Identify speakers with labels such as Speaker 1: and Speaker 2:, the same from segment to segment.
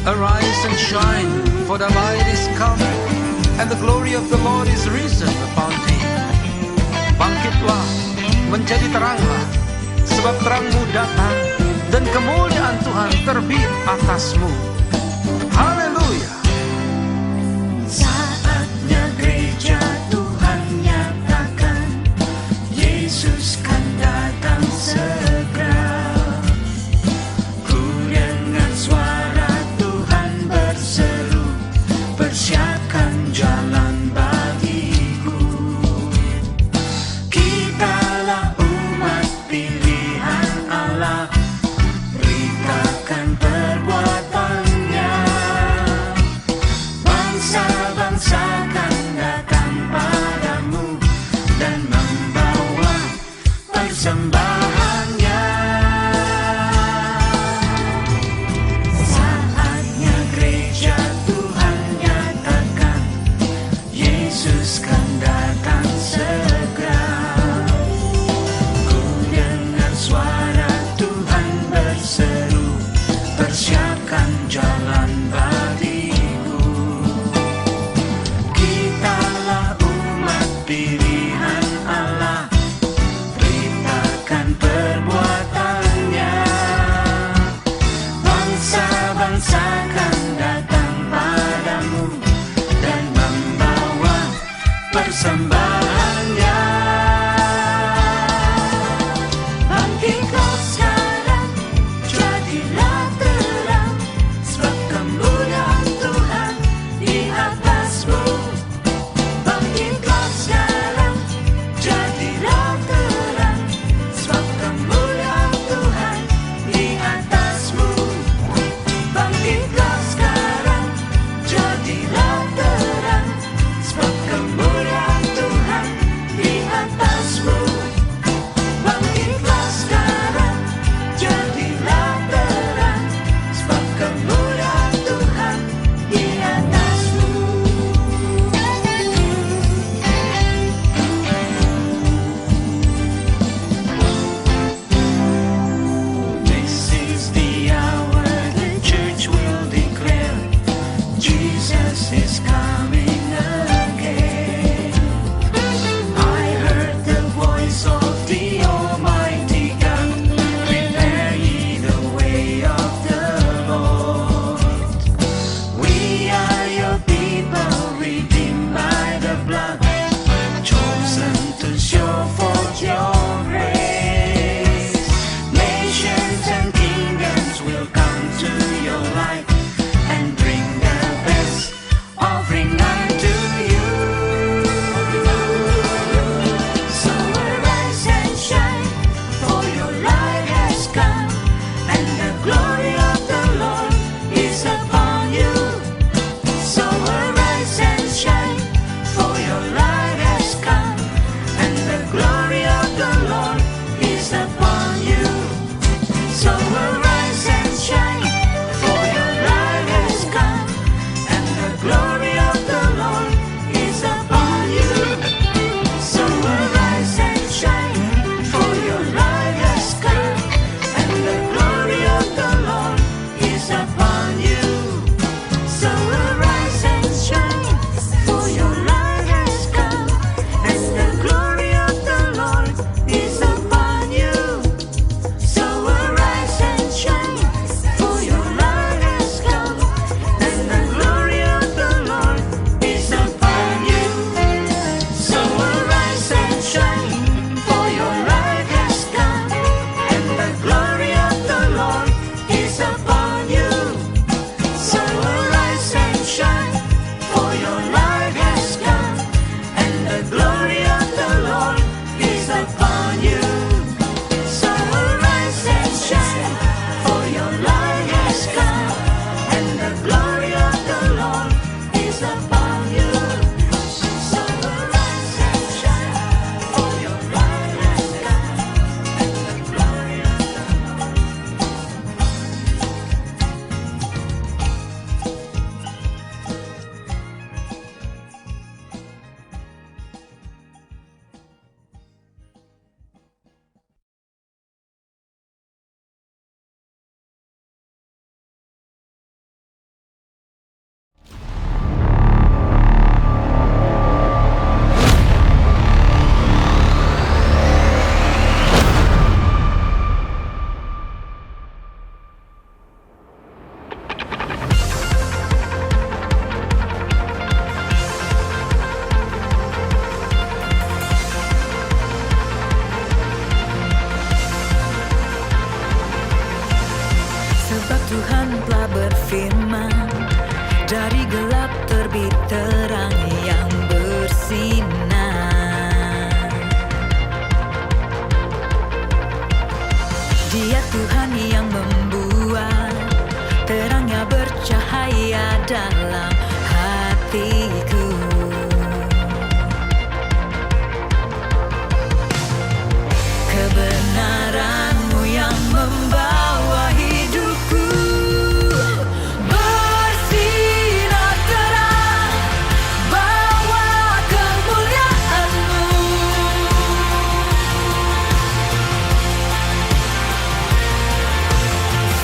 Speaker 1: Arise and shine, for the light is come, and the glory of the Lord is risen upon thee. Bangkitlah, menjadi teranglah, sebab terangmu datang, dan kemuliaan Tuhan terbit atasmu. Haleluya.
Speaker 2: Saatnya gereja Tuhan nyatakan, Yesus kan datang segera. Ku dengar suara Tuhan berseru, persiapkan jalan bagiku. Kitalah umat pilihan Allah, beritakan perbuatan Tuhan telah berfirman, dari gelap terbit terang yang bersinar. Dia Tuhan yang membuat terangnya bercahaya dalam hatiku. Kebenaran-Mu yang membawa hidupku bersinar terang, bawa kemuliaan-Mu.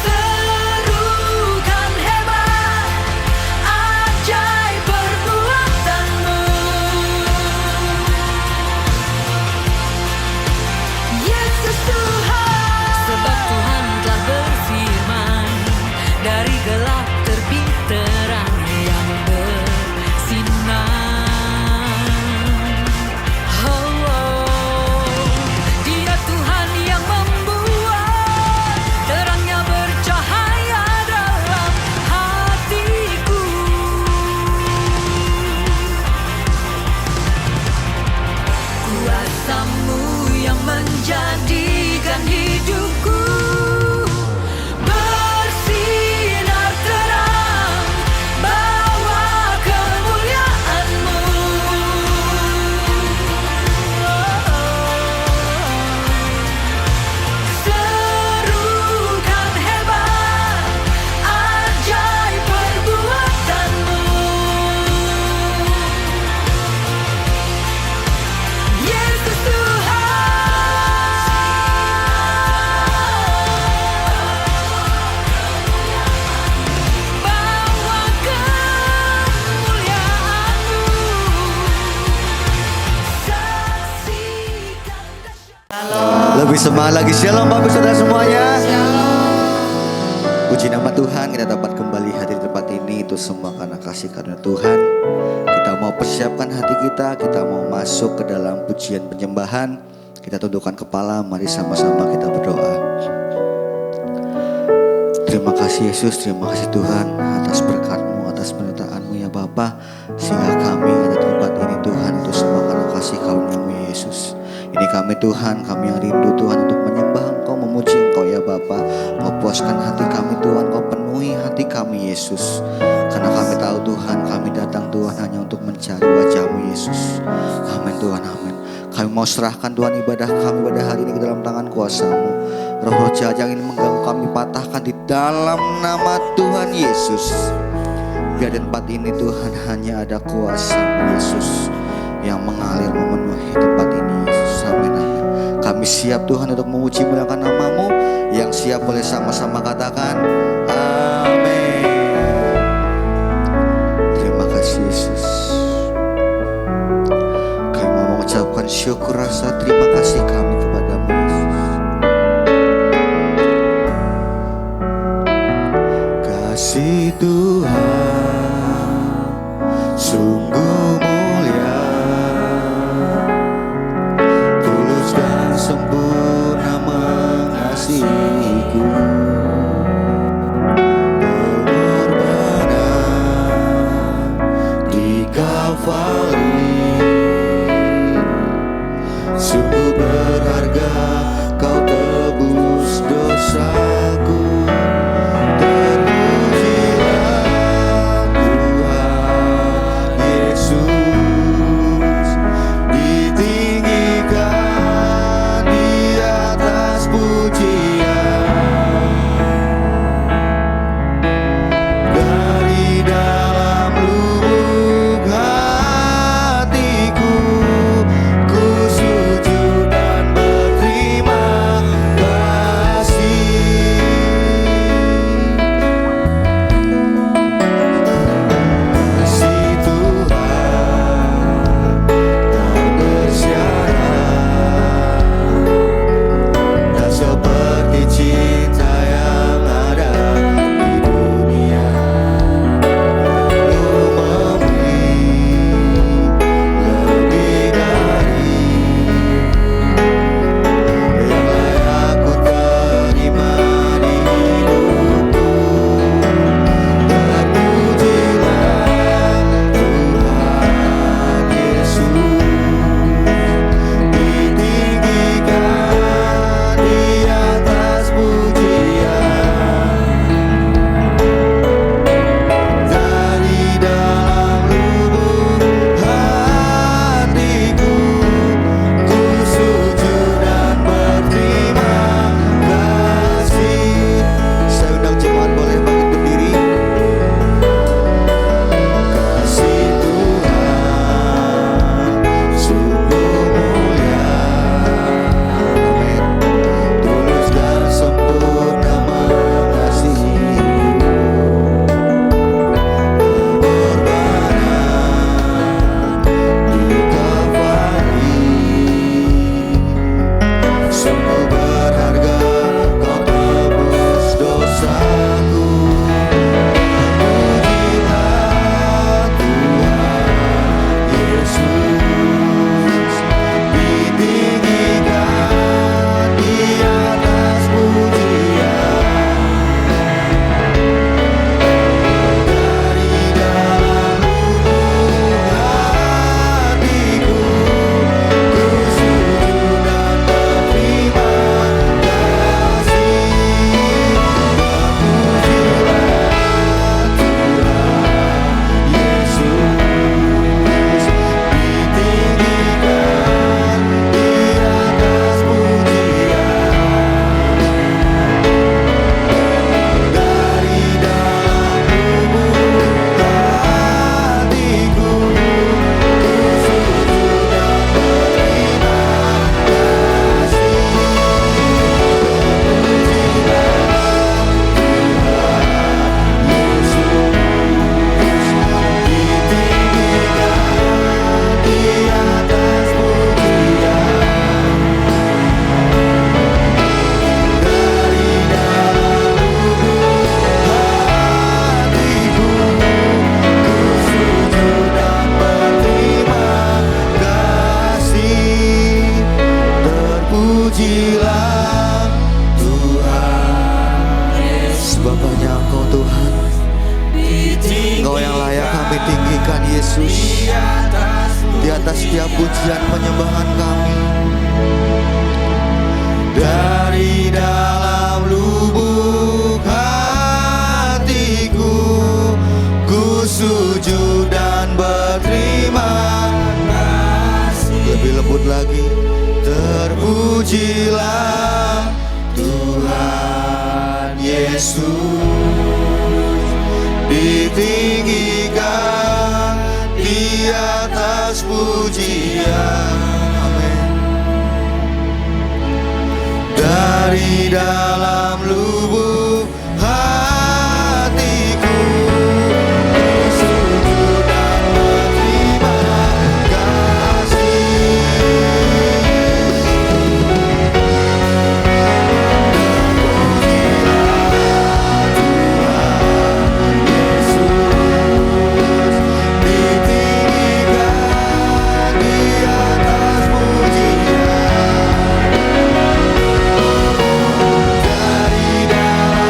Speaker 2: Serukan hebat, ajaib perbuatan-Mu. Yesus Tuhan, sebab Tuhan telah berfirman, dari gelap terbit terang yang bersinar. Dia Tuhan yang membuat terangnya bercahaya dalam hatiku. Kuasa-Mu yang menjadikan hidupku bersinar terang, bawa kemuliaan-Mu. Serukan hebat, ajaib perbuatan-Mu. Yesus
Speaker 3: Lebih semangat lagi. Shalom Bapak Saudara semuanya. Puji nama Tuhan, kita dapat kembali hadir di tempat ini. Itu semua karena kasih karunia Tuhan. Kita mau persiapkan hati kita mau masuk ke dalam pujian penyembahan. Kita tundukkan kepala, mari sama-sama kita berdoa. Terima kasih Yesus, terima kasih Tuhan atas berkat-Mu, atas penyertaan-Mu ya Bapa, sehingga kami ada di tempat ini Tuhan. Itu semua karena kasih karunia-Mu ya Yesus. Ini kami Tuhan, kami yang rindu Tuhan untuk menyembah Engkau, memuji Engkau ya Bapa. Kau puaskan hati kami Tuhan, Kau penuhi hati kami Yesus. Karena kami tahu Tuhan, kami datang Tuhan hanya untuk mencari wajah-Mu Yesus. Amin Tuhan, amin. Kami mau serahkan Tuhan ibadah kami pada hari ini ke dalam tangan kuasa-Mu. Roh-roh jahat yang ingin mengganggu kami patahkan di dalam nama Tuhan Yesus. Biar di tempat ini Tuhan hanya ada kuasa-Mu Yesus yang mengalir memenuhi tempat ini Yesus. Amin, amin. Kami siap Tuhan untuk memuji muliakan nama-Mu. Yang siap boleh sama-sama katakan amin. Terima kasih Yesus. Kami mau mengucapkan syukur rasa terima kasih kami kepada-Mu Yesus. Kasih Tuhan sungguh mulia, tulus dan sempurna mengasihiku. Pengorbanan di Kalvari sungguh berharga, Kau tebus dosaku. Terpujilah Engkau yang layak kami tinggikan Yesus. Di atas setiap pujian penyembahan kami. Dari dalam lubuk hatiku, ku sujud dan berterima kasih. Lebih lembut lagi. Terpujilah Tuhan Yesus, ditinggikan di atas pujian. Amin. Dari dalam lubuk hatiku, ku sujud dan berterima kasih. Dari dalam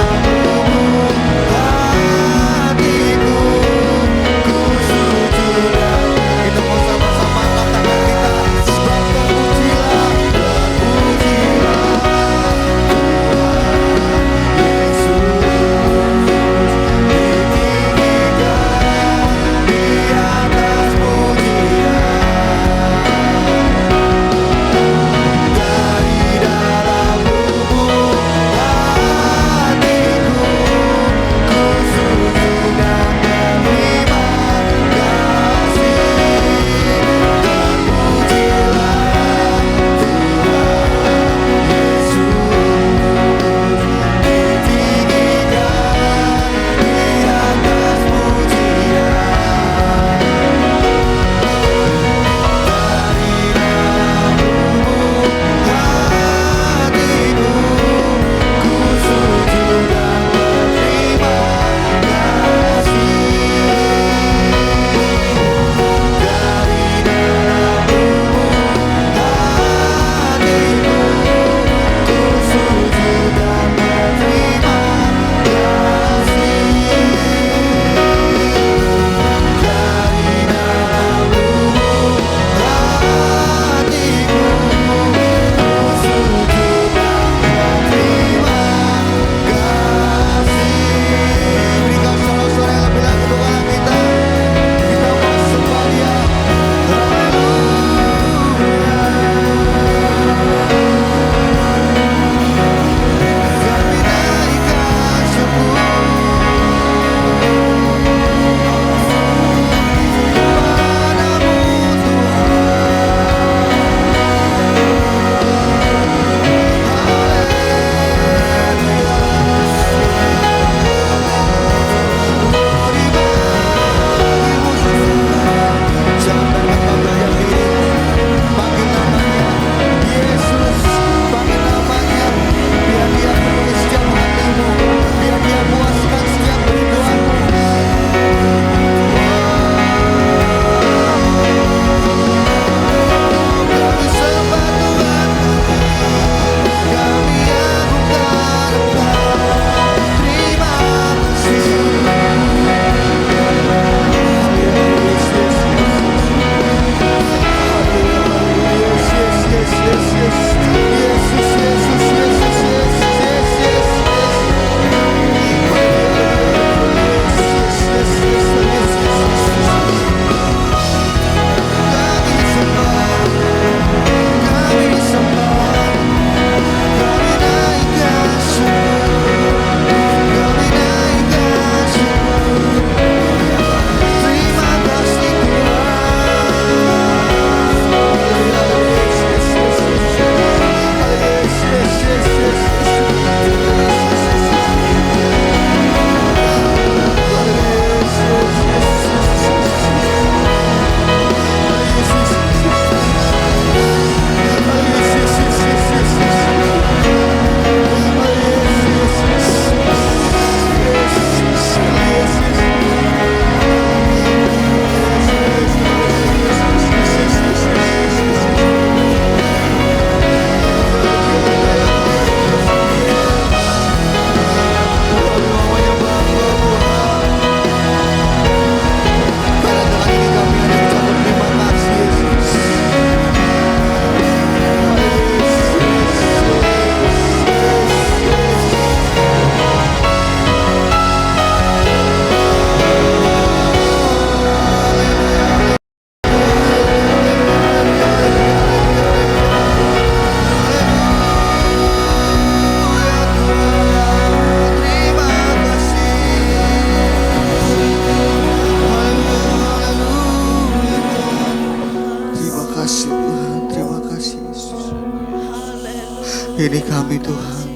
Speaker 3: Ini kami Tuhan,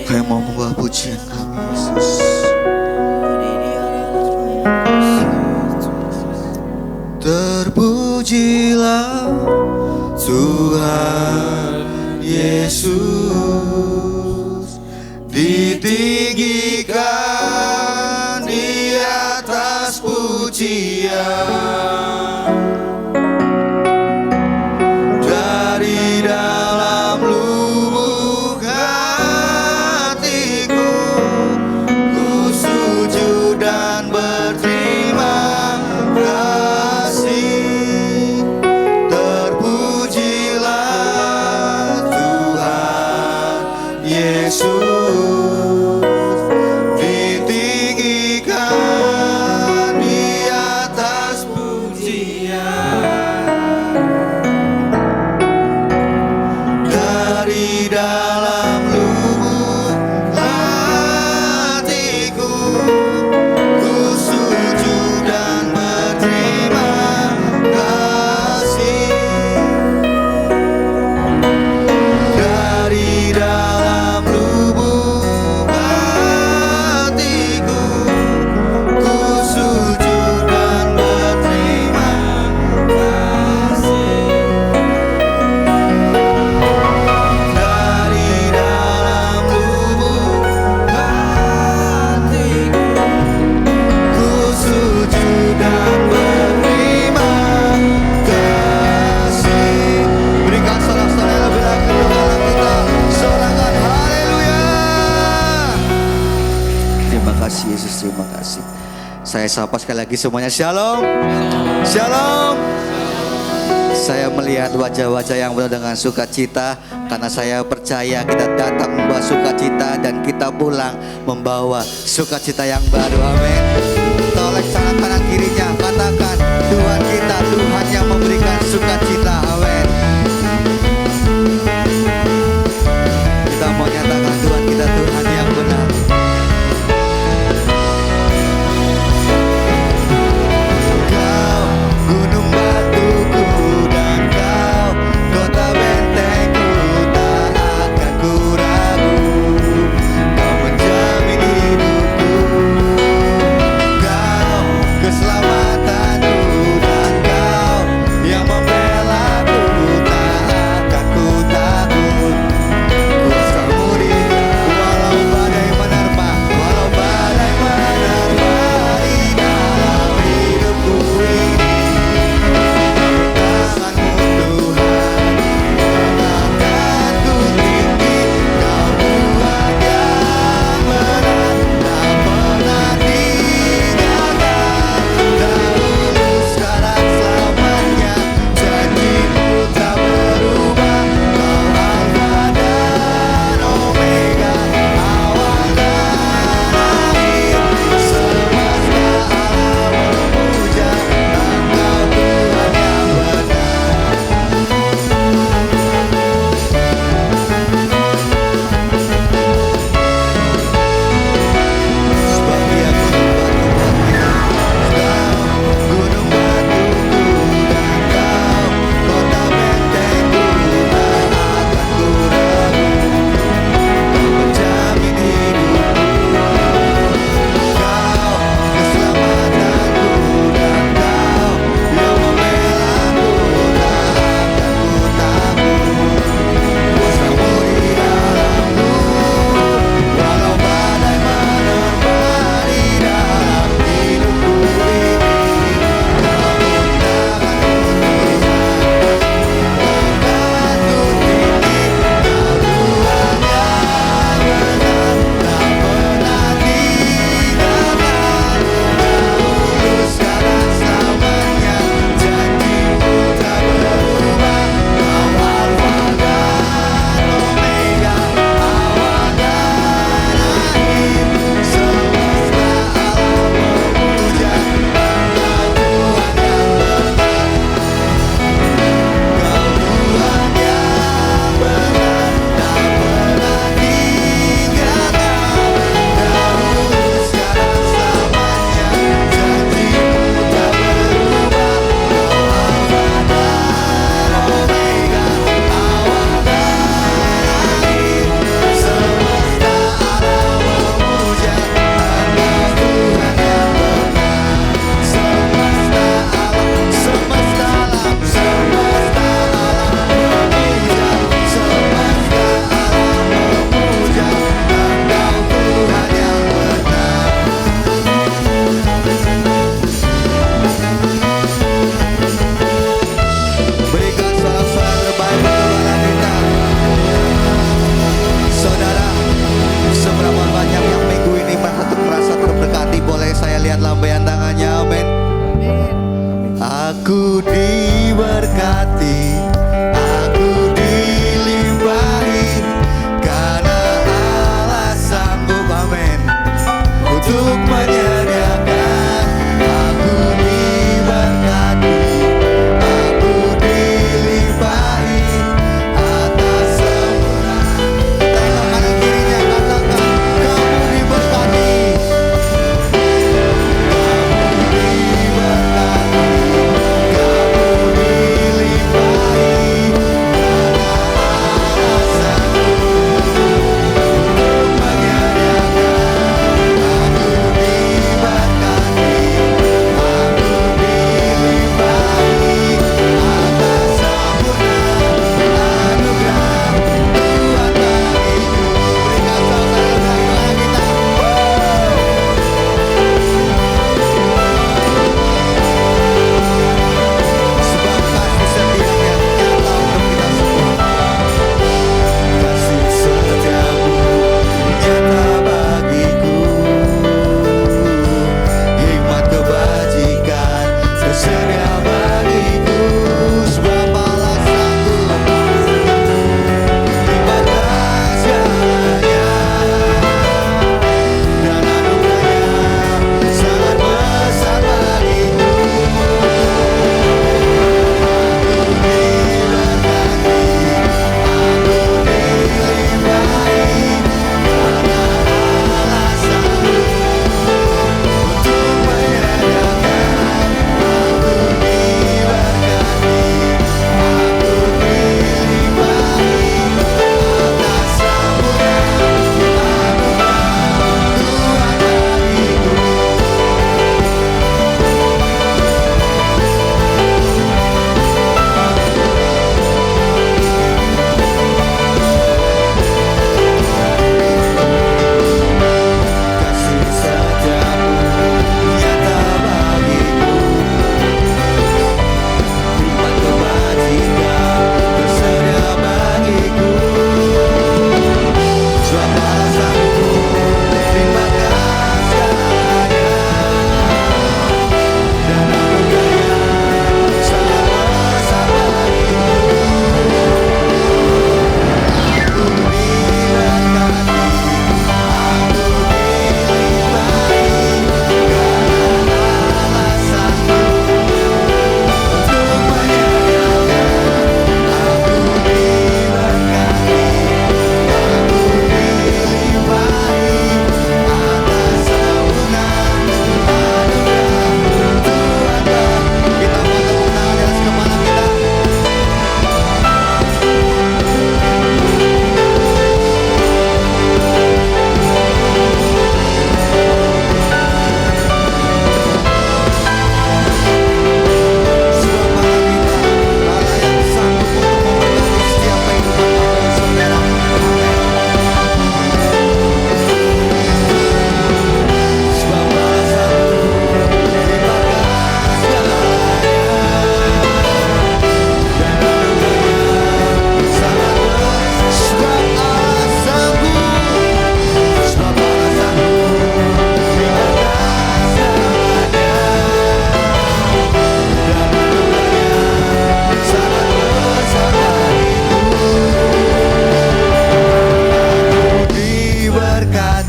Speaker 3: kami mau membawa pujian kami Yesus. Terpujilah Tuhan Yesus, ditinggikan di atas pujian. Dari dalam lubuk hatiku, ku sujud dan berterima kasih. Terpujilah Tuhan Yesus, ditinggikan di atas pujian. Dari dalam lubuk hatiku, ku sujud dan berterima kasih. Dari dalam lubuk hatiku, ku sujud dan berterima kasih. Dari dalam lubuk hatiku, ku sujud dan berterima kasih. Berikan sorak-sorai lebih lagi untuk Allah kita. Sorakan haleluya. Terima kasih Yesus, terima kasih. Saya sapa sekali lagi semuanya, shalom. Shalom. Saya melihat wajah-wajah yang penuh dengan sukacita, karena saya percaya kita datang membawa sukacita dan kita pulang membawa sukacita yang baru. Amin. Tolong tangan kanan kirinya, katakan Tuhan kita, Tuhan yang memberikan sukacita. Amin. Kita mau nyatakan Tuhan kita, Tuhan yang benar. Kau gunung batuku dan kau kota bentengku, tak akan ku ragu. Kau menjamin hidupku, kau keselamatanku, dan kau yang membela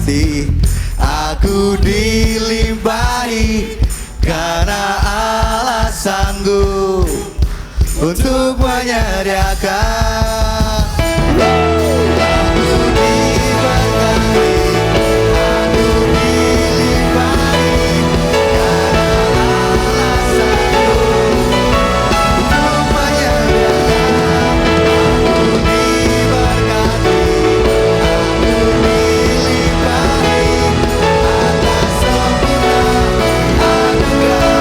Speaker 3: kasih, aku dilimpahi karena Allah sanggup untuk menyediakan. Aku diberkati, aku dilimpahi karena Allah sanggup untuk menyediakan. Aku diberkati, aku dilimpahi atas sempurna anugerah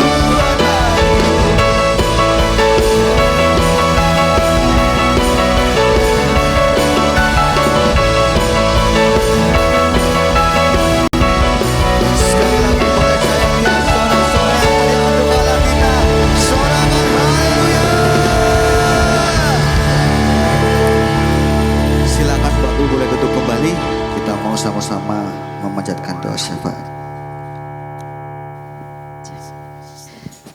Speaker 3: Tuhan baik. Sekali lagi boleh saya lihat sorak-sorai yang mulia untuk Allah kita. Sorakan haleluya. Silakan Bapak Ibu boleh duduk kembali. Kita mau sama-sama memanjatkan doa syafaat.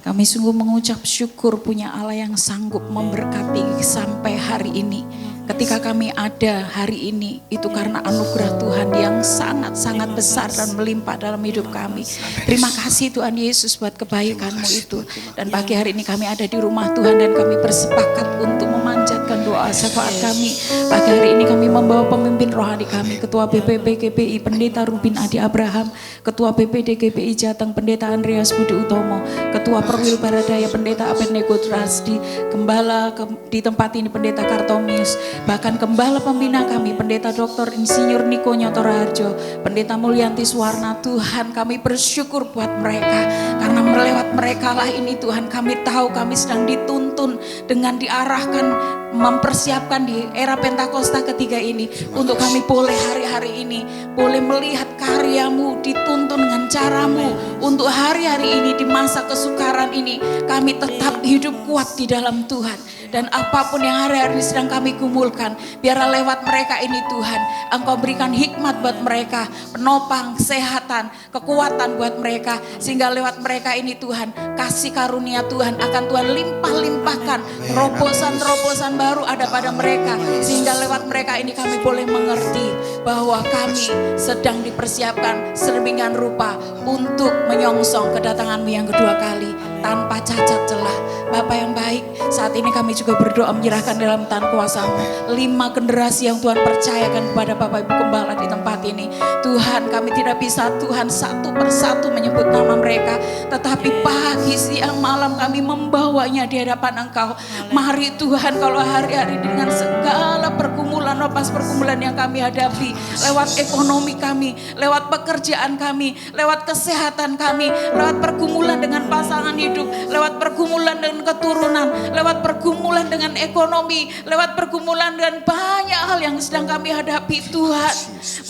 Speaker 4: Kami sungguh mengucap syukur punya Allah yang sanggup memberkati sampai hari ini. Ketika kami ada hari ini, itu karena anugerah Tuhan yang sangat-sangat besar dan melimpah dalam hidup kami. Terima kasih Tuhan Yesus buat kebaikan-Mu itu. Dan pagi hari ini kami ada di rumah Tuhan dan kami bersepakat untuk memanjatkan doa syafaat kami. Pagi hari ini kami membawa pemimpin rohani kami, Ketua BPP GPI Pendeta Rubin Adi Abraham, Ketua BPD GPI Jateng Pendeta Andreas Budi Utomo, Ketua Perwil Baradaya Pendeta Abednego Drasdi, Gembala di tempat ini Pendeta Kartomius, bahkan Gembala pembina kami Pendeta Dr. Insinyur Niko Nyotoraharjo, Pendeta Mulyanti Suwarna. Tuhan, kami bersyukur buat mereka karena melewat mereka lah ini Tuhan kami tahu kami sedang dituntun dengan diarahkan mempersiapkan di era Pentakosta ketiga ini untuk kami boleh hari-hari ini boleh melihat karya-Mu, dituntun dengan cara-Mu untuk hari-hari ini di masa kesukaran ini kami tetap hidup kuat di dalam Tuhan. Dan apapun yang hari-hari sedang kami gumulkan, biarlah lewat mereka ini Tuhan, Engkau berikan hikmat buat mereka, penopang, kesehatan, kekuatan buat mereka, sehingga lewat mereka ini Tuhan, kasih karunia Tuhan akan Tuhan limpah-limpahkan, terobosan-terobosan baru ada pada mereka, sehingga lewat mereka ini kami boleh mengerti bahwa kami sedang dipersiapkan sedemikian rupa untuk menyongsong kedatangan-Mu yang kedua kali tanpa cacat celah. Bapa yang baik, saat ini kami juga berdoa menyerahkan dalam tangan kuasa-Mu 5 generasi yang Tuhan percayakan kepada Bapak Ibu Gembala di tempat ini. Tuhan, kami tidak bisa Tuhan satu persatu menyebut nama mereka, tetapi pagi, siang, malam kami membawanya di hadapan Engkau. Mari Tuhan, kalau hari-hari dengan segala pergumulan, lepas pergumulan yang kami hadapi, lewat ekonomi kami, lewat pekerjaan kami, lewat kesehatan kami, lewat pergumulan dengan pasangan hidup, lewat pergumulan dengan keturunan, lewat pergumulan dengan ekonomi, lewat pergumulan dengan banyak hal yang sedang kami hadapi Tuhan.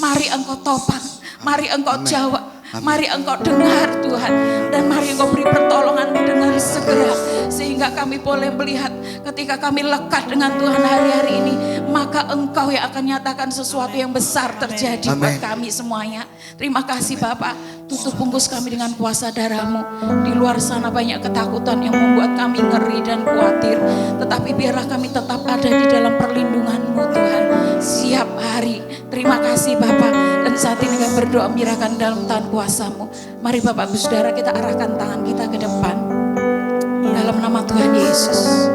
Speaker 4: Mari Engkau topang, mari Engkau jawab, mari Engkau dengar Tuhan, dan mari Engkau beri pertolongan dengan segera, sehingga kami boleh melihat ketika kami lekat dengan Tuhan hari-hari ini, maka Engkau yang akan nyatakan sesuatu yang besar terjadi buat kami semuanya. Terima kasih Bapak, tutup bungkus kami dengan kuasa darah-Mu. Di luar sana banyak ketakutan yang membuat kami ngeri dan khawatir, tetapi biarlah kami tetap ada di dalam perlindungan-Mu Tuhan siap hari. Terima kasih Bapak, dan saat ini kami berdoa menyerahkan dalam tangan kuasa-Mu. Mari Bapak Ibu Saudara, kita arahkan tangan kita ke depan dalam nama Tuhan Yesus.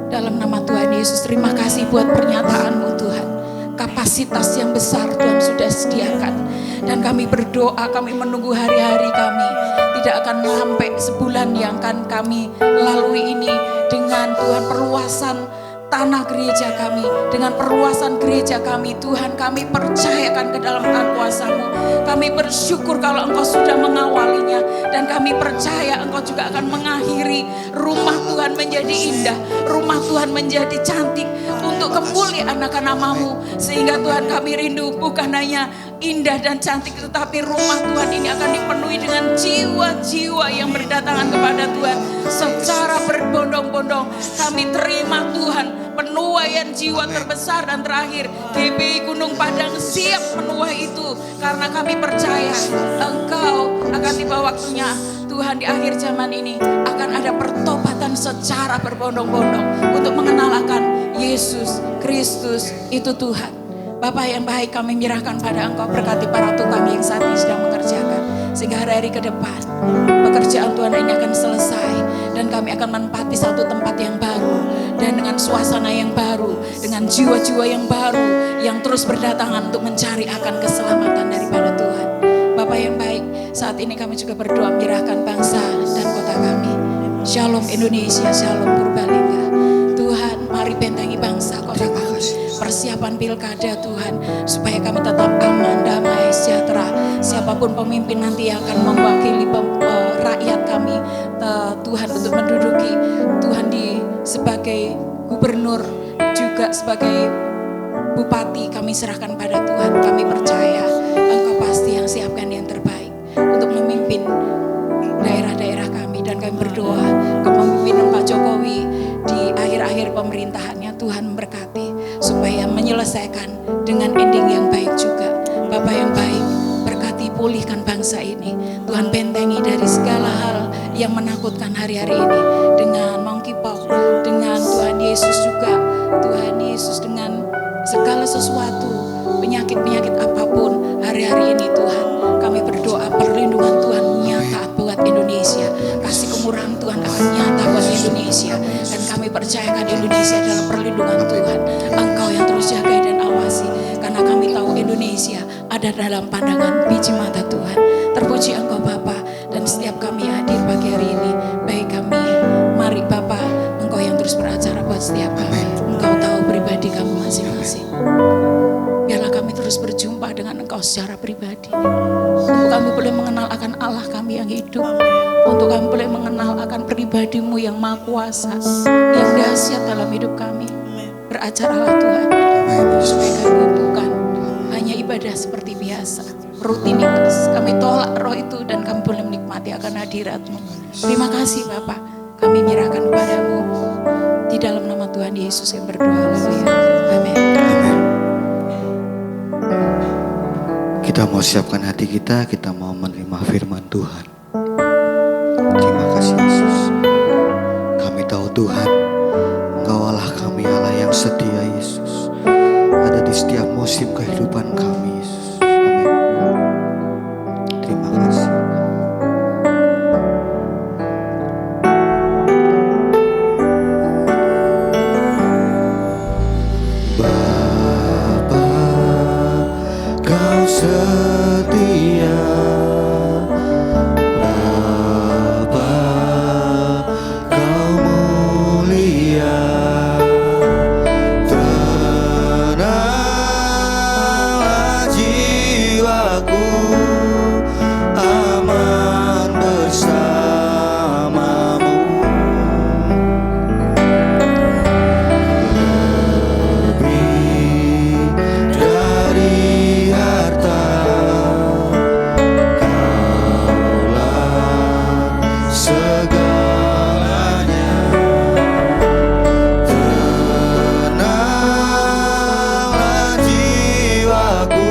Speaker 4: Dalam nama Tuhan Yesus, terima kasih buat pernyataan-Mu Tuhan. Kapasitas yang besar Tuhan sudah sediakan. Dan kami berdoa, kami menunggu hari-hari kami. Tidak akan sampai sebulan yang akan kami lalui ini dengan Tuhan perluasan tanah gereja kami, dengan perluasan gereja kami. Tuhan, kami percayakan ke dalam tangan kuasa-Mu. Kami bersyukur kalau Engkau sudah mengawalinya, dan kami percaya Engkau juga akan mengakhiri. Rumah Tuhan menjadi indah, rumah Tuhan menjadi cantik untuk kemuliaan akan nama-Mu. Sehingga Tuhan, kami rindu bukan hanya indah dan cantik, tetapi rumah Tuhan ini akan dipenuhi dengan jiwa-jiwa yang berdatangan kepada Tuhan secara berbondong-bondong. Kami terima Tuhan penuaian jiwa terbesar dan terakhir. GPI Gunung Padang siap menuai itu, karena kami percaya Engkau akan tiba waktunya Tuhan di akhir zaman ini akan ada pertobatan secara berbondong-bondong untuk mengenalkan Yesus Kristus itu Tuhan. Bapak yang baik, kami menyerahkan pada Engkau, berkati para tukang yang saat ini sedang mengerjakan, sehingga hari-hari ke depan pekerjaan Tuhan ini akan selesai, dan kami akan menempati satu tempat yang baru, dan dengan suasana yang baru, dengan jiwa-jiwa yang baru, yang terus berdatangan untuk mencari akan keselamatan daripada Tuhan. Bapak yang baik, saat ini kami juga berdoa menyerahkan bangsa dan kota kami. Shalom Indonesia, Shalom Purbalingga. Tuhan, mari bentengi bangsa kota kami. Persiapan pilkada Tuhan, supaya kami tetap aman, damai, sejahtera. Siapapun pemimpin nanti yang akan mewakili rakyat kami, Tuhan, untuk menduduki Tuhan sebagai gubernur, juga sebagai bupati, kami serahkan pada Tuhan. Kami percaya Engkau pasti yang siapkan yang terbaik untuk memimpin daerah-daerah kami, dan kami berdoa kepemimpinan Pak Jokowi di akhir-akhir pemerintahannya, Tuhan memberkati supaya menyelesaikan dengan ending yang baik juga. Bapak yang baik, berkati, pulihkan bangsa ini. Tuhan, bentengi dari segala hal yang menakutkan hari-hari ini, dengan monkeypox, dengan Tuhan Yesus juga, Tuhan Yesus, dengan segala sesuatu, penyakit-penyakit apapun hari-hari ini. Tuhan, kami berdoa perlindungan Tuhan nyata buat Indonesia, kasih kemurahan Tuhan akan nyata buat Indonesia, dan kami percayakan Indonesia adalah perlindungan Tuhan. Engkau yang terus jaga dan awasi, karena kami tahu Indonesia ada dalam pandangan biji mata Tuhan. Terpuji Engkau Bapa, dan setiap kami hadir pagi hari ini, baik kami, mari Bapa, Engkau yang terus beracara buat setiap kami. Engkau tahu pribadi kami masing-masing. Biarlah kami terus berjumpa dengan Engkau secara pribadi, untuk kami boleh mengenal akan Allah kami yang hidup, untuk kami boleh mengenal akan pribadi-Mu yang maha kuasa, yang dahsyat dalam hidup kami. Beracaralah Tuhan, supaya kami bukan hanya ibadah seperti biasa, rutinitas. Kami tolak roh itu, dan kami boleh menikmati akan hadirat-Mu. Terima kasih Bapa, kami menyerahkan kepadamu di dalam nama Tuhan Yesus yang berdoa. Haleluya. Amin.
Speaker 3: Kita mau siapkan hati kita mau menerima firman Tuhan. Terima kasih Yesus. Kami tahu Tuhan, Engkau Allah kami, Allah yang setia Yesus, ada di setiap musim kehidupan kami Yesus. Amin. Terima kasih. Bapa, Kau setia. Bapa, Kau mulia. Tenanglah jiwaku, aman bersamamu. Lebih dari harta, Kaulah segalanya. Tenanglah jiwaku,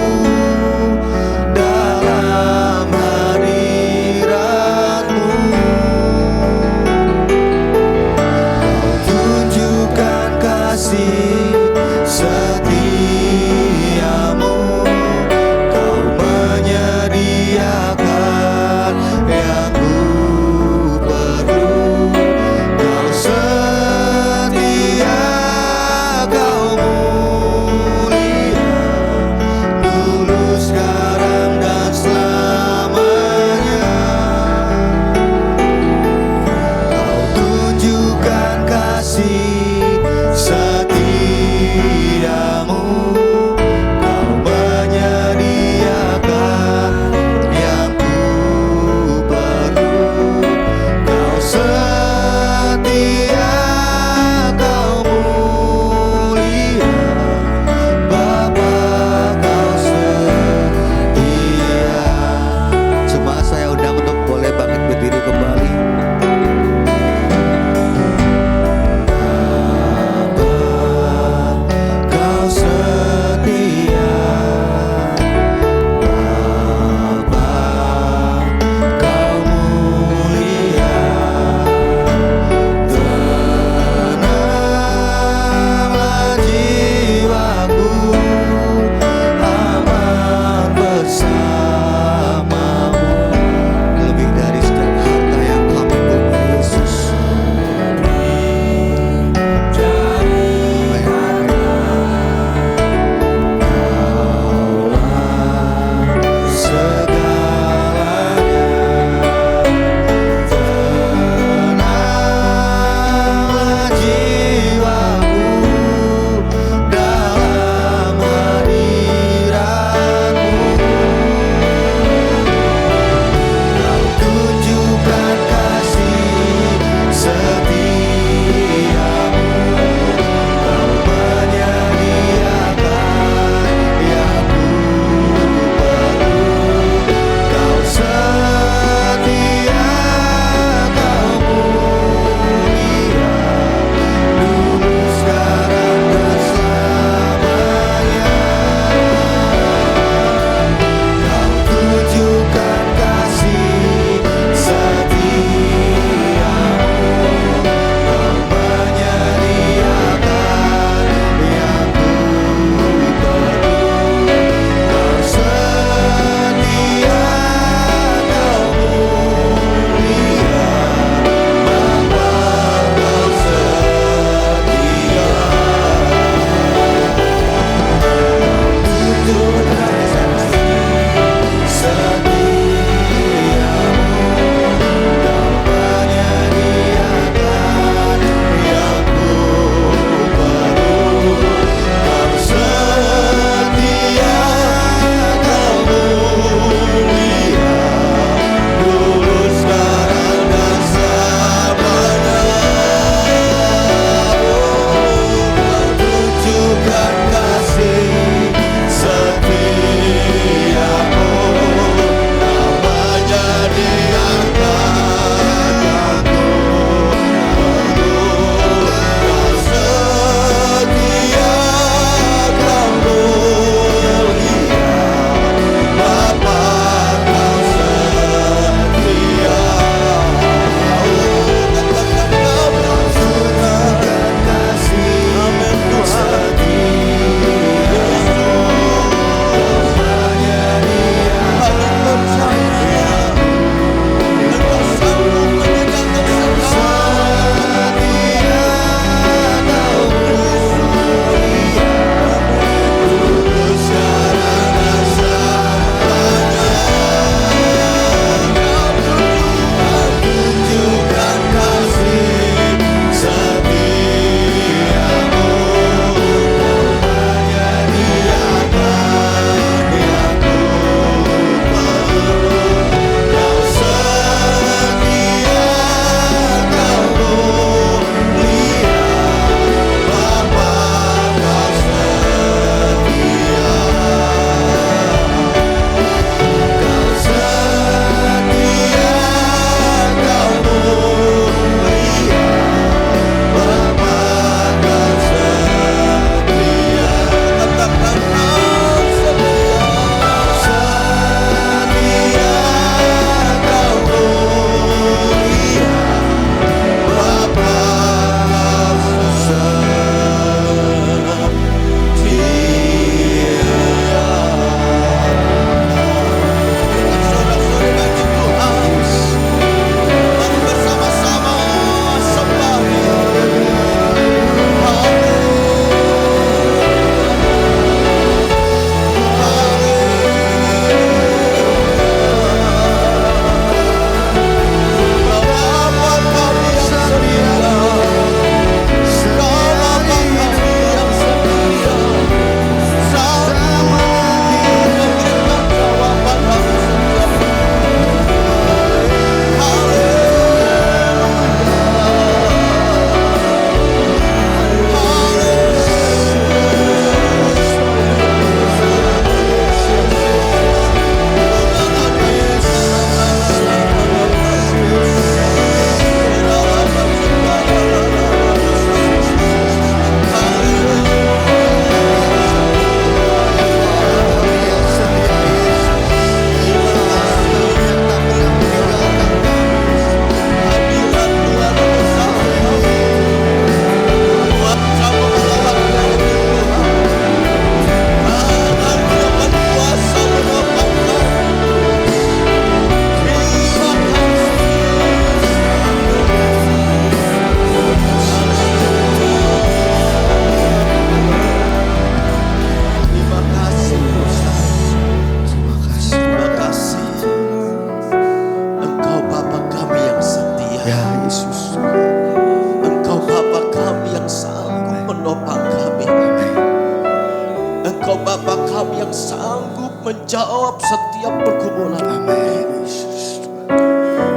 Speaker 5: setiap pergumulan.
Speaker 3: Amin. Yesus.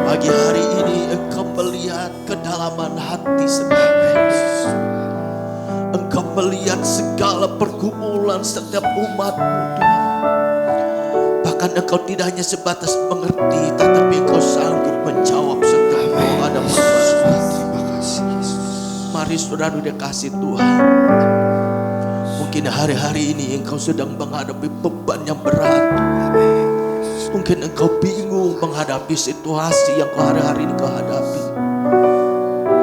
Speaker 5: Pagi hari ini Engkau melihat kedalaman hati setiap Yesus. Engkau melihat segala pergumulan setiap umat-Mu, Tuhan. Bahkan Engkau tidak hanya sebatas mengerti, tetapi Engkau sanggup menjawab setiap doa dan persoalan.
Speaker 3: Terima kasih Yesus.
Speaker 5: Mari saudara dikasih Tuhan. Mungkin hari-hari ini Engkau sedang menghadapi beban yang berat. Mungkin Engkau bingung menghadapi situasi yang hari-hari ini Engkau hadapi.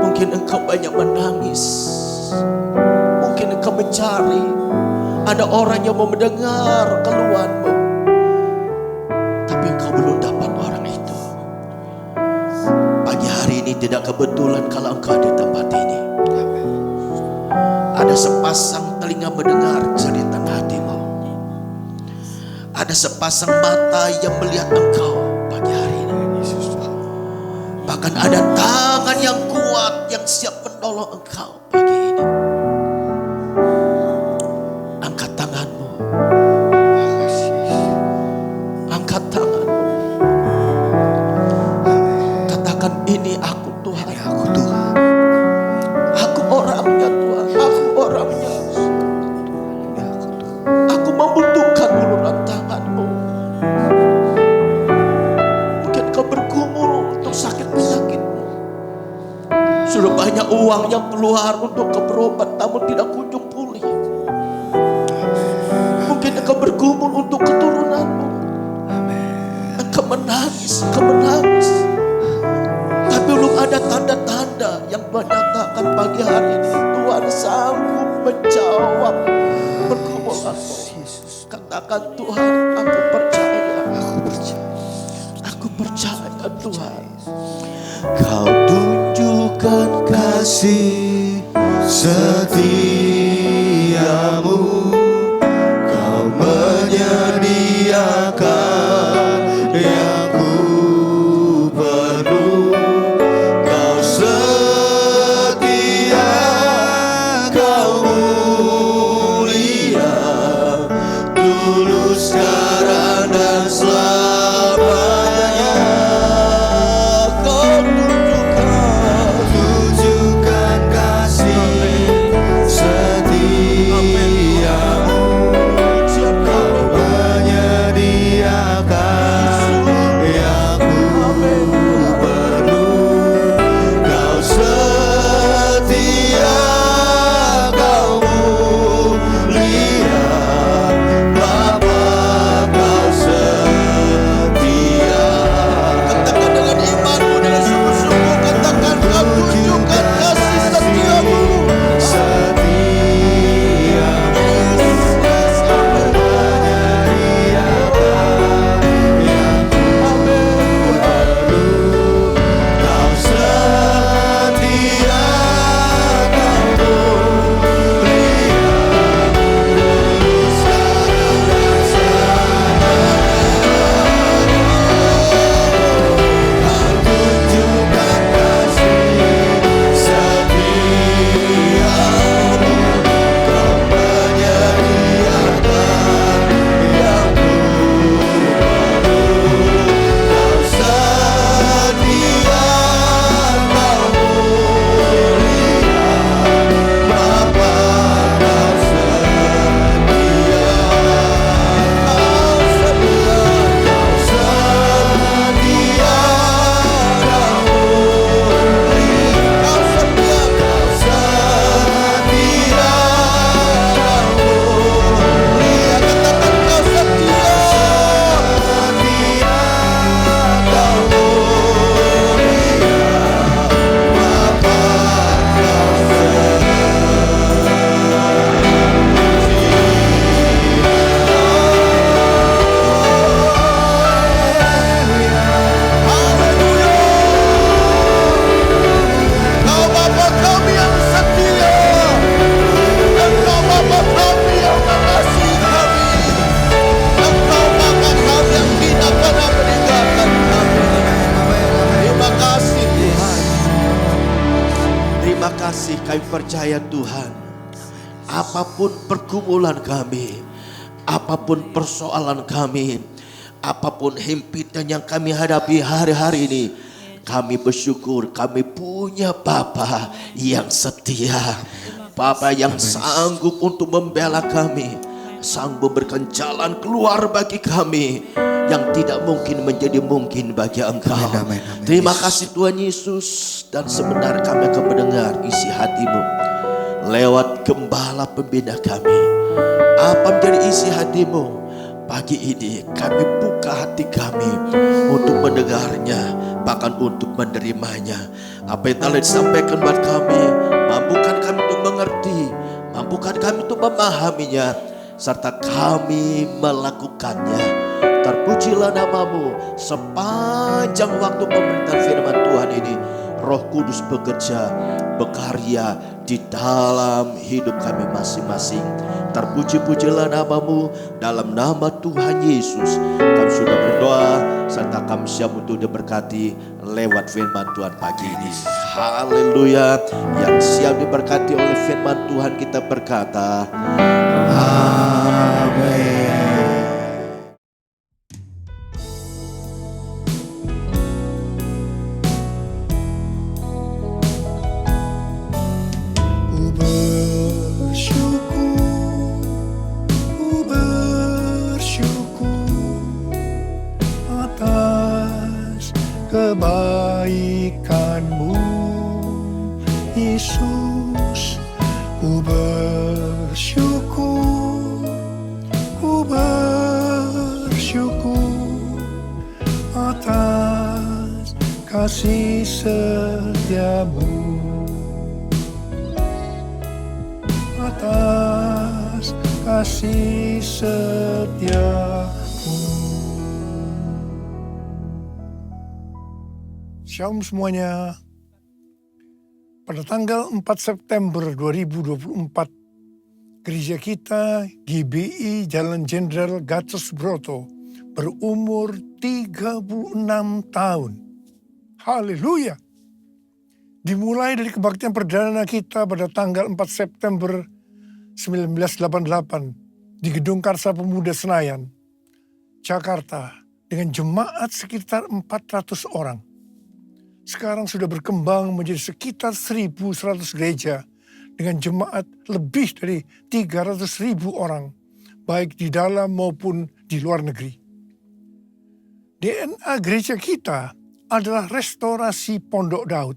Speaker 5: Mungkin Engkau banyak menangis. Mungkin Engkau mencari ada orang yang mau mendengar keluhanmu, tapi Engkau belum dapat orang itu. Pagi hari ini tidak kebetulan kalau Engkau di tempat ini. Ada sepasang telinga mendengar cerita hatimu. Ada sepasang mata yang melihat Engkau pagi hari ini. Bahkan ada tangan yang kuat yang siap menolong Engkau pagi ini. Angkat tanganmu. Angkat tanganmu. Katakan, ini aku Tuhan.
Speaker 3: Ini aku Tuhan.
Speaker 5: Aku orangnya Tuhan. Aku orangnya.
Speaker 3: Ini aku Tuhan.
Speaker 5: Aku membutuhkan uluran tangan-Mu. Mungkin kau bergumul untuk sakit penyakitmu. Sudah banyak uang yang keluar untuk kau berobat, namun tidak kunjung pulih. Mungkin engkau bergumul untuk keturunanmu. Engkau menangis, tapi belum ada tanda-tanda yang menyatakan pagi hari ini Tuhan sanggup menjawab pergumulanmu. Katakan, Tuhan, aku percaya. Aku percaya Tuhan. Kau tunjukkan
Speaker 3: Kasih setiamu, Kau menyediakan yang ku perlu. Kau setia, Kau mulia, tulus sekarang dan selamanya. Kau tunjukkan kasih setiamu, Kau menyediakan yang ku perlu. Kau setia, Kau mulia, Bapa, Kau setia.
Speaker 5: Katakan dengan imanmu, dengan sungguh-sungguh. Katakan, kau tunjukkan kasih setiamu. kasih, kami percaya Tuhan, apapun pergumulan kami, apapun persoalan kami, apapun himpitan yang kami hadapi hari-hari ini, kami bersyukur kami punya Bapa yang setia. Bapa yang sanggup untuk membela kami, sanggup memberikan jalan keluar bagi kami yang tidak mungkin menjadi mungkin bagi Engkau.
Speaker 3: Amin, amin.
Speaker 5: Terima kasih Tuhan Yesus. Dan sebentar kami akan mendengar isi hati-Mu lewat gembala pembina kami. Apa menjadi isi hati-Mu pagi ini? Kami buka hati kami untuk mendengarnya, bahkan untuk menerimanya. Apa yang telah disampaikan buat kami, mampukan kami untuk mengerti, mampukan kami untuk memahaminya, serta kami melakukannya. Terpujilah nama-Mu sepanjang waktu pemerintahan firman Tuhan ini. Roh Kudus bekerja, berkarya di dalam hidup kami masing-masing. Terpuji-pujilah nama-Mu, dalam nama Tuhan Yesus kami sudah berdoa, serta kami siap untuk diberkati lewat firman Tuhan pagi ini. Haleluya. Yang siap diberkati oleh firman Tuhan kita berkata, amin.
Speaker 6: Kebaikan-Mu, Yesus. Ku bersyukur atas kasih setia-Mu, atas kasih setia-Mu. Shalom semuanya. Pada tanggal 4 September 2024, gereja kita GBI Jalan Jenderal Gatot Subroto berumur 36 tahun. Haleluya. Dimulai dari kebaktian perdana kita pada tanggal 4 September 1988 di Gedung Karsa Pemuda Senayan, Jakarta, dengan jemaat sekitar 400 orang. Sekarang sudah berkembang menjadi sekitar 1.100 gereja dengan jemaat lebih dari 300.000 orang, baik di dalam maupun di luar negeri. DNA gereja kita adalah restorasi Pondok Daud.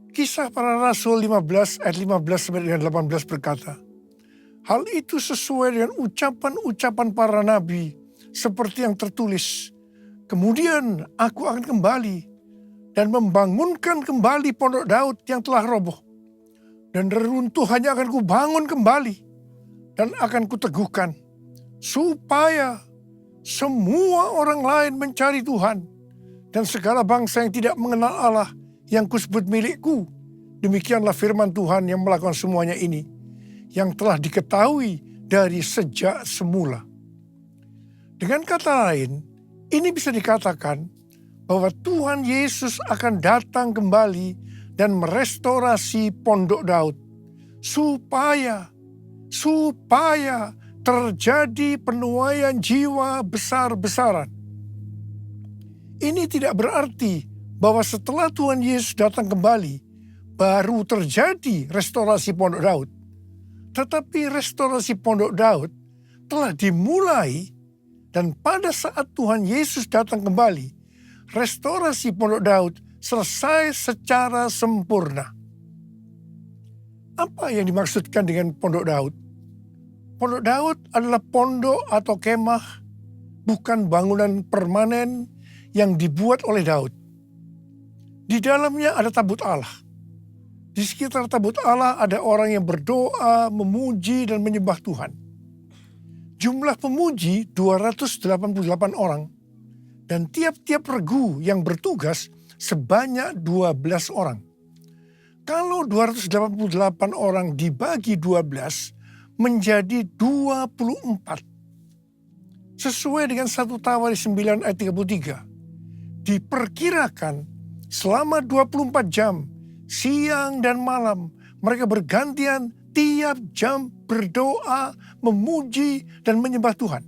Speaker 6: Kisah Para Rasul 15 ayat 15 sampai dengan 18 berkata, hal itu sesuai dengan ucapan-ucapan para nabi seperti yang tertulis, kemudian aku akan kembali dan membangunkan kembali Pondok Daud yang telah roboh. Dan reruntuhannya akan kubangun kembali dan akan kuteguhkan, supaya semua orang lain mencari Tuhan dan segala bangsa yang tidak mengenal Allah yang kusebut milikku. Demikianlah firman Tuhan yang melakukan semuanya ini, yang telah diketahui dari sejak semula. Dengan kata lain, ini bisa dikatakan bahwa Tuhan Yesus akan datang kembali dan merestorasi Pondok Daud supaya terjadi penuaian jiwa besar-besaran. Ini tidak berarti bahwa setelah Tuhan Yesus datang kembali baru terjadi restorasi Pondok Daud. Tetapi restorasi Pondok Daud telah dimulai, dan pada saat Tuhan Yesus datang kembali, restorasi Pondok Daud selesai secara sempurna. Apa yang dimaksudkan dengan Pondok Daud? Pondok Daud adalah pondok atau kemah, bukan bangunan permanen yang dibuat oleh Daud. Di dalamnya ada tabut Allah. Di sekitar tabut Allah ada orang yang berdoa, memuji, dan menyembah Tuhan. Jumlah pemuji 288 orang. Dan tiap-tiap regu yang bertugas sebanyak 12 orang. Kalau 288 orang dibagi 12 menjadi 24. Sesuai dengan 1 Tawaris 9 ayat 33. Diperkirakan selama 24 jam, siang dan malam, mereka bergantian tiap jam berdoa, memuji, dan menyembah Tuhan.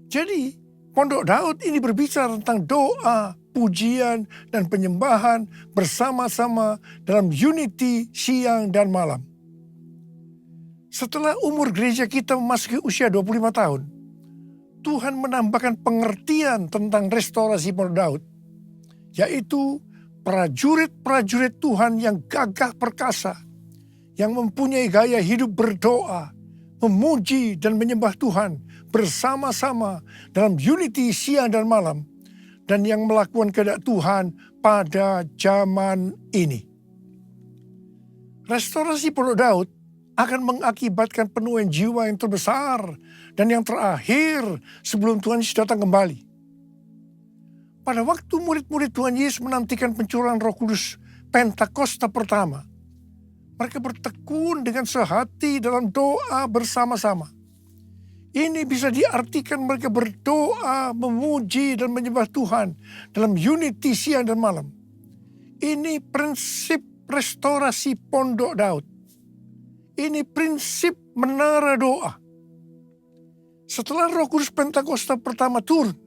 Speaker 6: Jadi, Pondok Daud ini berbicara tentang doa, pujian, dan penyembahan bersama-sama dalam unity siang dan malam. Setelah umur gereja kita memasuki usia 25 tahun, Tuhan menambahkan pengertian tentang restorasi Pondok Daud, yaitu prajurit-prajurit Tuhan yang gagah perkasa, yang mempunyai gaya hidup berdoa, memuji dan menyembah Tuhan bersama-sama dalam unity siang dan malam, dan yang melakukan kehendak Tuhan pada zaman ini. Restorasi Pondok Daud akan mengakibatkan penuaian jiwa yang terbesar dan yang terakhir sebelum Tuhan Yesus datang kembali. Pada waktu murid-murid Tuhan Yesus menantikan pencurahan Roh Kudus Pentakosta pertama, mereka bertekun dengan sehati dalam doa bersama-sama. Ini bisa diartikan mereka berdoa, memuji dan menyembah Tuhan dalam unity siang dan malam. Ini prinsip restorasi Pondok Daud. Ini prinsip menara doa. Setelah Roh Kudus Pentakosta pertama turun,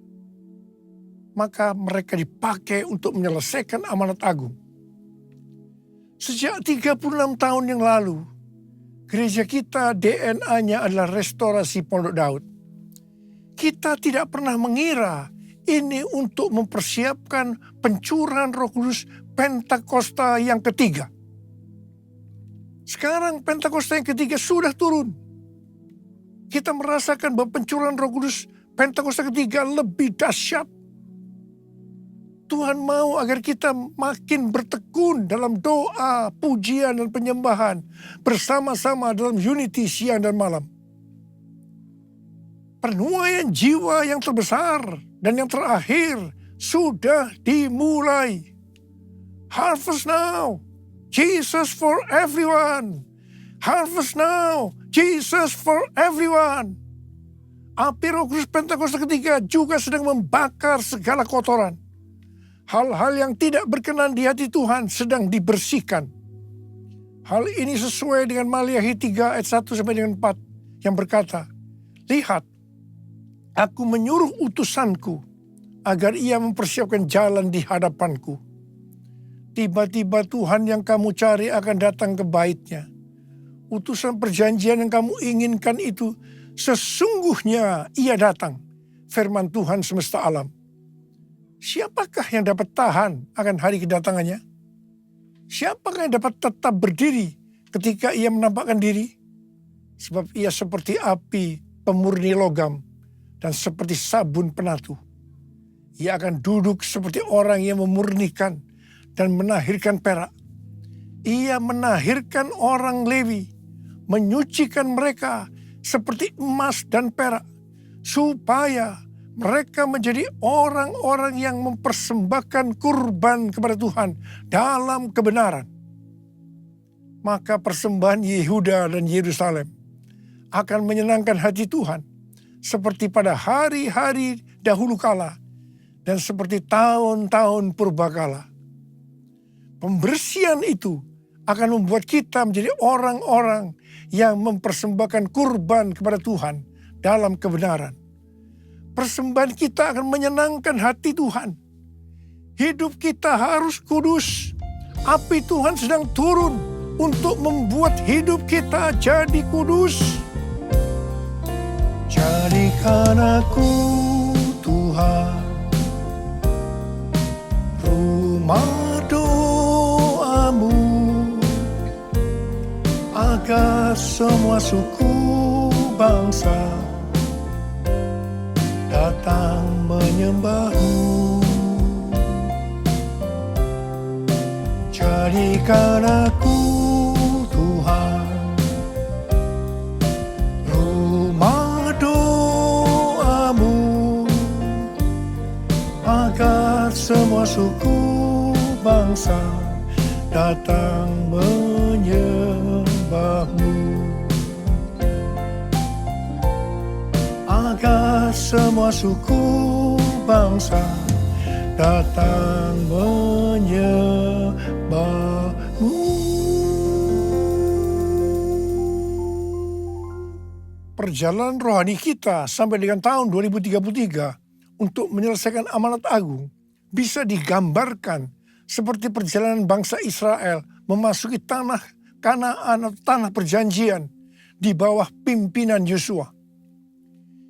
Speaker 6: maka mereka dipakai untuk menyelesaikan amanat agung. Sejak 36 tahun yang lalu, gereja kita DNA-nya adalah restorasi Pondok Daud. Kita tidak pernah mengira ini untuk mempersiapkan pencurahan Roh Kudus Pentakosta yang ketiga. Sekarang Pentakosta yang ketiga sudah turun. Kita merasakan bahwa pencurahan Roh Kudus Pentakosta ketiga lebih dahsyat. Tuhan mau agar kita makin bertekun dalam doa, pujian, dan penyembahan bersama-sama dalam unity siang dan malam. Penuaian jiwa yang terbesar dan yang terakhir sudah dimulai. Harvest now, Jesus for everyone. Harvest now, Jesus for everyone. Api Roh Kudus Pentakosta ketiga juga sedang membakar segala kotoran. Hal-hal yang tidak berkenan di hati Tuhan sedang dibersihkan. Hal ini sesuai dengan Maliahi 3 ayat 1 sampai dengan 4 yang berkata, "Lihat, aku menyuruh utusanku agar ia mempersiapkan jalan di hadapanku. Tiba-tiba Tuhan yang kamu cari akan datang ke bait-Nya. Utusan perjanjian yang kamu inginkan itu sesungguhnya ia datang, firman Tuhan semesta alam. Siapakah yang dapat tahan akan hari kedatangannya? Siapakah yang dapat tetap berdiri ketika ia menampakkan diri? Sebab ia seperti api pemurni logam dan seperti sabun penatu. Ia akan duduk seperti orang yang memurnikan dan menahirkan perak. Ia menahirkan orang Lewi, menyucikan mereka seperti emas dan perak, supaya mereka menjadi orang-orang yang mempersembahkan kurban kepada Tuhan dalam kebenaran. Maka persembahan Yehuda dan Yerusalem akan menyenangkan hati Tuhan, seperti pada hari-hari dahulu kala dan seperti tahun-tahun purbakala. Pembersihan itu akan membuat kita menjadi orang-orang yang mempersembahkan kurban kepada Tuhan dalam kebenaran. Persembahan kita akan menyenangkan hati Tuhan. Hidup kita harus kudus. Api Tuhan sedang turun untuk membuat hidup kita jadi kudus. Jadikan aku Tuhan rumah doamu, agar semua suku bangsa datang menyembahmu. Jadikan aku Tuhan rumah doamu, agar semua suku bangsa datang menyembahmu. Agar semua suku bangsa datang menyembahmu. Perjalanan rohani kita sampai dengan tahun 2033 untuk menyelesaikan amanat agung bisa digambarkan seperti perjalanan bangsa Israel memasuki tanah Kanaan atau tanah perjanjian di bawah pimpinan Yosua.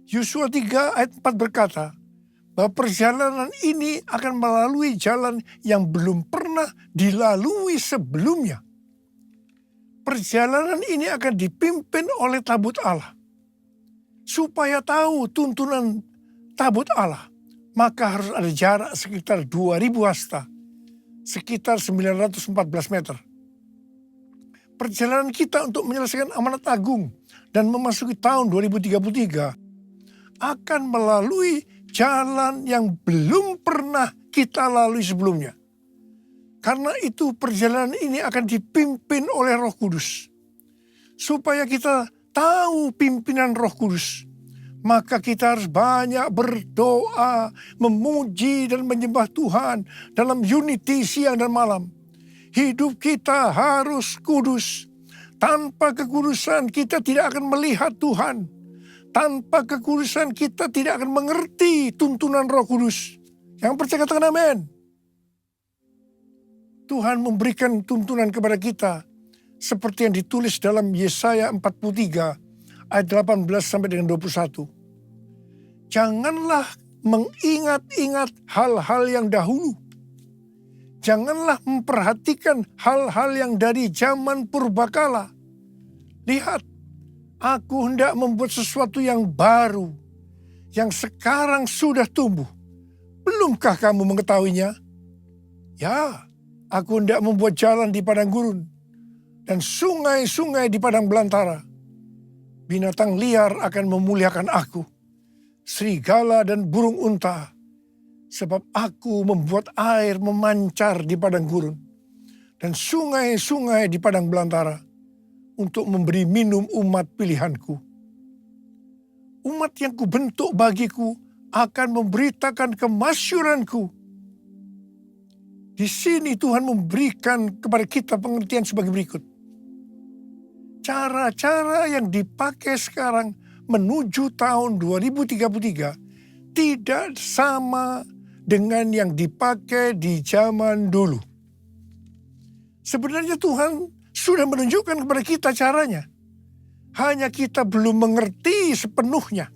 Speaker 6: Yosua 3 ayat 4 berkata bahwa perjalanan ini akan melalui jalan yang belum pernah dilalui sebelumnya. Perjalanan ini akan dipimpin oleh tabut Allah. Supaya tahu tuntunan tabut Allah, maka harus ada jarak sekitar 2000 hasta, sekitar 914 meter. Perjalanan kita untuk menyelesaikan amanat agung dan memasuki tahun 2033 akan melalui jalan yang belum pernah kita lalui sebelumnya. Karena itu perjalanan ini akan dipimpin oleh Roh Kudus. Supaya kita tahu pimpinan Roh Kudus, maka kita harus banyak berdoa, memuji dan menyembah Tuhan dalam unity siang dan malam. Hidup kita harus kudus. Tanpa kekudusan kita tidak akan melihat Tuhan. Tanpa kekudusan kita tidak akan mengerti tuntunan Roh Kudus. Yang percaya katakan amin. Tuhan memberikan tuntunan kepada kita seperti yang ditulis dalam Yesaya 43 ayat 18 sampai dengan 21. Janganlah mengingat-ingat hal-hal yang dahulu. Janganlah memperhatikan hal-hal yang dari zaman purbakala. Lihat, aku hendak membuat sesuatu yang baru, yang sekarang sudah tumbuh. Belumkah kamu mengetahuinya? Ya, aku hendak membuat jalan di padang gurun, dan sungai-sungai di padang belantara. Binatang liar akan memuliakan aku, serigala dan burung unta, sebab aku membuat air memancar di padang gurun, dan sungai-sungai di padang belantara, untuk memberi minum umat pilihanku. Umat yang kubentuk bagiku akan memberitakan kemasyuranku. Di sini Tuhan memberikan kepada kita pengertian sebagai berikut. Cara-cara yang dipakai sekarang menuju tahun 2033 tidak sama dengan yang dipakai di zaman dulu. Sebenarnya Tuhan sudah menunjukkan kepada kita caranya. Hanya kita belum mengerti sepenuhnya.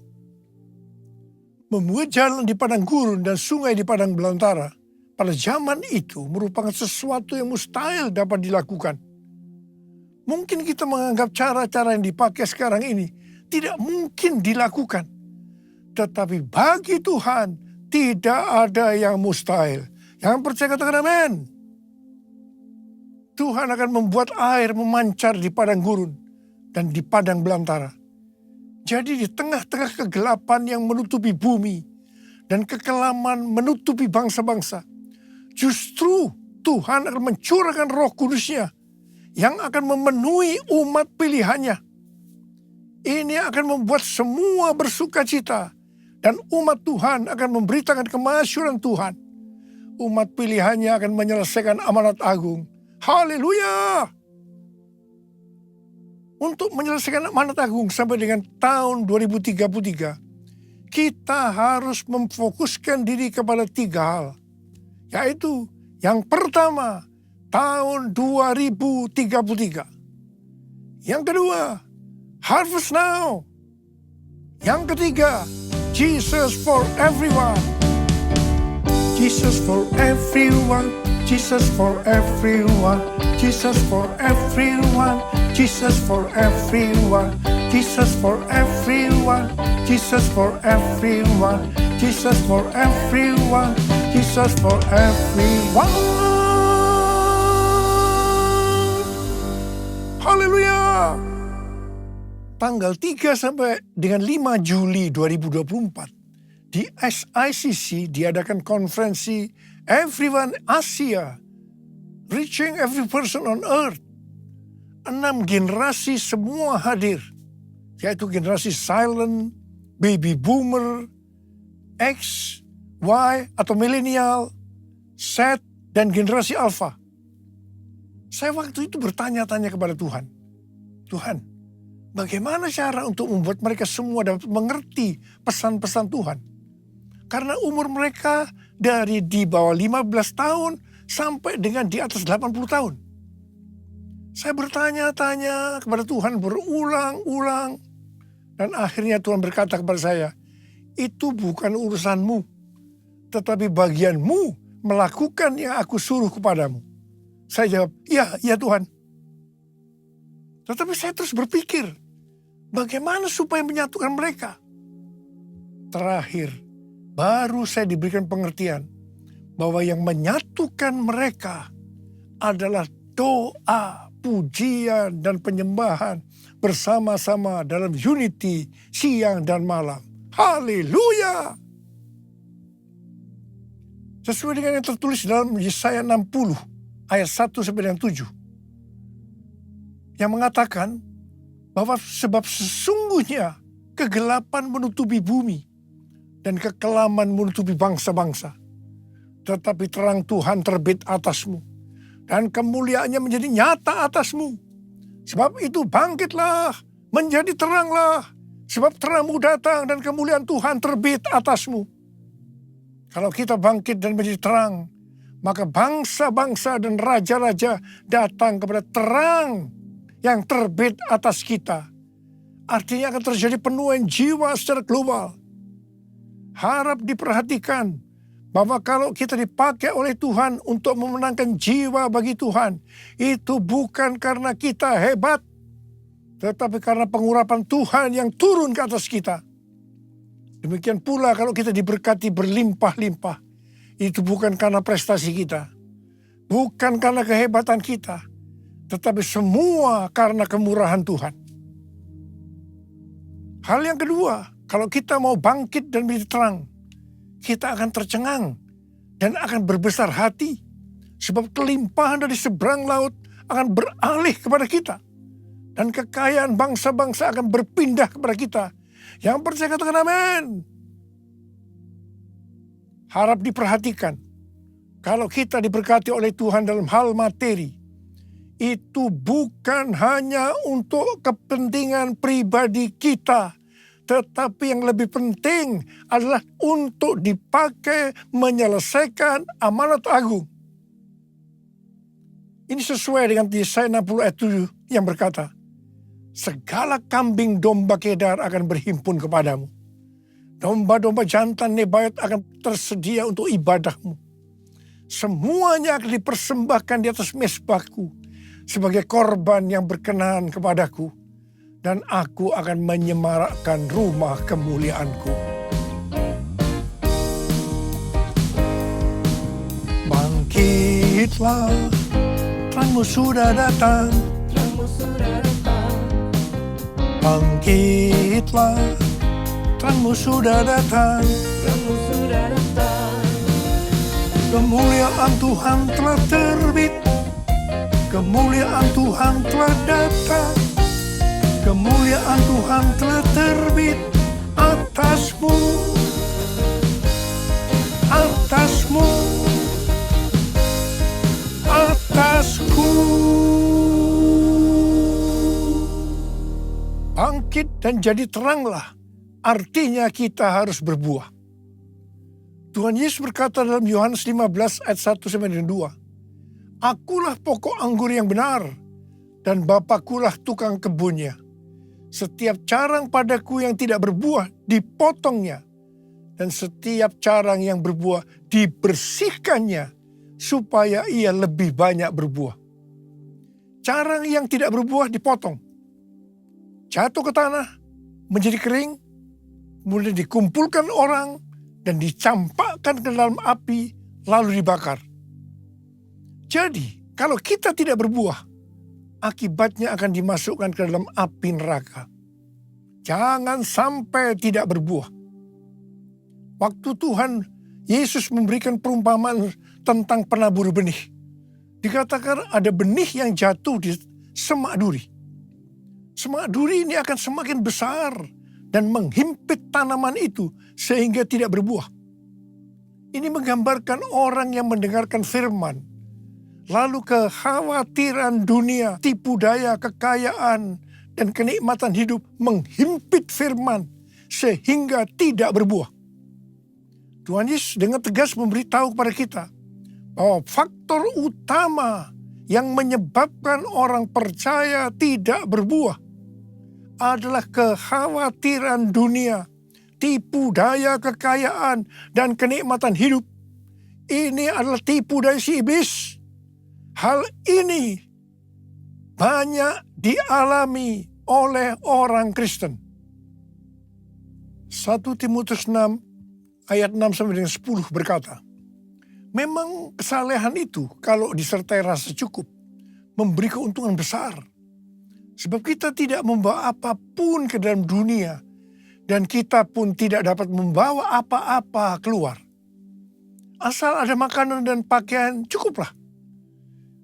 Speaker 6: Membuat jalan di padang gurun dan sungai di padang belantara pada zaman itu merupakan sesuatu yang mustahil dapat dilakukan. Mungkin kita menganggap cara-cara yang dipakai sekarang ini tidak mungkin dilakukan. Tetapi bagi Tuhan tidak ada yang mustahil. Yang percaya katakan amin. Tuhan akan membuat air memancar di padang gurun dan di padang belantara. Jadi di tengah-tengah kegelapan yang menutupi bumi dan kekelaman menutupi bangsa-bangsa, justru Tuhan akan mencurahkan Roh Kudus-Nya yang akan memenuhi umat pilihannya. Ini akan membuat semua bersuka cita dan umat Tuhan akan memberitakan kemasyuran Tuhan. Umat pilihannya akan menyelesaikan amanat agung. Haleluya! Untuk menyelesaikan amanat agung sampai dengan tahun 2033, kita harus memfokuskan diri kepada 3 hal. Yaitu yang pertama, tahun 2033. Yang kedua, harvest now. Yang ketiga, Jesus for everyone. Jesus for everyone. Jesus for everyone. Jesus for everyone. Jesus for everyone. Jesus for everyone. Jesus for everyone. Jesus for everyone. Jesus for everyone. Haleluya. Tanggal 3 sampai dengan 5 Juli 2024 di SICC diadakan konferensi Everyone Asia, Reaching Every Person on Earth. 6 generasi semua hadir, yaitu generasi silent, baby boomer, X, Y atau milenial, Z, dan generasi alpha. Saya waktu itu bertanya-tanya kepada Tuhan, Tuhan, bagaimana cara untuk membuat mereka semua dapat mengerti pesan-pesan Tuhan? Karena umur mereka dari di bawah 15 tahun sampai dengan di atas 80 tahun. Saya bertanya-tanya kepada Tuhan berulang-ulang. Dan akhirnya Tuhan berkata kepada saya, itu bukan urusanmu, tetapi bagianmu melakukan yang aku suruh kepadamu. Saya jawab, ya Tuhan. Tetapi saya terus berpikir, bagaimana supaya menyatukan mereka? Terakhir, baru saya diberikan pengertian bahwa yang menyatukan mereka adalah doa, pujian, dan penyembahan bersama-sama dalam unity siang dan malam. Haleluya! Sesuai dengan yang tertulis dalam Yesaya 60 ayat 1 sampai dengan 7. Yang mengatakan bahwa sebab sesungguhnya kegelapan menutupi bumi dan kekelaman menutupi bangsa-bangsa. Tetapi terang Tuhan terbit atasmu dan kemuliaannya menjadi nyata atasmu. Sebab itu bangkitlah, menjadi teranglah. Sebab terangmu datang dan kemuliaan Tuhan terbit atasmu. Kalau kita bangkit dan menjadi terang, maka bangsa-bangsa dan raja-raja datang kepada terang yang terbit atas kita. Artinya akan terjadi penuaian jiwa secara global. Harap diperhatikan bahwa kalau kita dipakai oleh Tuhan untuk memenangkan jiwa bagi Tuhan, itu bukan karena kita hebat, tetapi karena pengurapan Tuhan yang turun ke atas kita. Demikian pula kalau kita diberkati berlimpah-limpah, itu bukan karena prestasi kita, bukan karena kehebatan kita, tetapi semua karena kemurahan Tuhan. Hal yang kedua, kalau kita mau bangkit dan menjadi terang, kita akan tercengang dan akan berbesar hati. Sebab kelimpahan dari seberang laut akan beralih kepada kita. Dan kekayaan bangsa-bangsa akan berpindah kepada kita. Yang percaya katakan amin. Harap diperhatikan. Kalau kita diberkati oleh Tuhan dalam hal materi, itu bukan hanya untuk kepentingan pribadi kita, tetapi yang lebih penting adalah untuk dipakai menyelesaikan amanat agung. Ini sesuai dengan Yesaya 60 ayat 7 yang berkata, segala kambing domba Kedar akan berhimpun kepadamu. Domba-domba jantan Nebayot akan tersedia untuk ibadahmu. Semuanya akan dipersembahkan di atas mezbahku sebagai korban yang berkenan kepadaku. Dan aku akan menyemarakkan rumah kemuliaanku. Bangkitlah, terangmu sudah datang. Bangkitlah, terangmu sudah datang. Kemuliaan Tuhan telah terbit. Kemuliaan Tuhan telah datang. Kemuliaan Tuhan telah terbit atasmu, atasmu, atasku. Bangkit dan jadi teranglah, artinya kita harus berbuah. Tuhan Yesus berkata dalam Yohanes 15 ayat 1-2, akulah pokok anggur yang benar, dan Bapakulah tukang kebunnya. Setiap carang padaku yang tidak berbuah dipotongnya, dan setiap carang yang berbuah dibersihkannya, supaya ia lebih banyak berbuah. Carang yang tidak berbuah dipotong, jatuh ke tanah, menjadi kering, kemudian dikumpulkan orang, dan dicampakkan ke dalam api, lalu dibakar. Jadi, kalau kita tidak berbuah, akibatnya akan dimasukkan ke dalam api neraka. Jangan sampai tidak berbuah. Waktu Tuhan Yesus memberikan perumpamaan tentang penabur benih, dikatakan ada benih yang jatuh di semak duri. Semak duri ini akan semakin besar dan menghimpit tanaman itu sehingga tidak berbuah. Ini menggambarkan orang yang mendengarkan firman, lalu kekhawatiran dunia, tipu daya, kekayaan, dan kenikmatan hidup menghimpit firman sehingga tidak berbuah. Tuhan Yesus dengan tegas memberitahu kepada kita bahwa faktor utama yang menyebabkan orang percaya tidak berbuah adalah kekhawatiran dunia, tipu daya kekayaan, dan kenikmatan hidup. Ini adalah tipu daya si iblis. Hal ini banyak dialami oleh orang Kristen. 1 Timotius 6 ayat 6 sampai dengan 10 berkata, memang kesalehan itu kalau disertai rasa cukup memberi keuntungan besar. Sebab kita tidak membawa apapun ke dalam dunia dan kita pun tidak dapat membawa apa-apa keluar. Asal ada makanan dan pakaian cukuplah.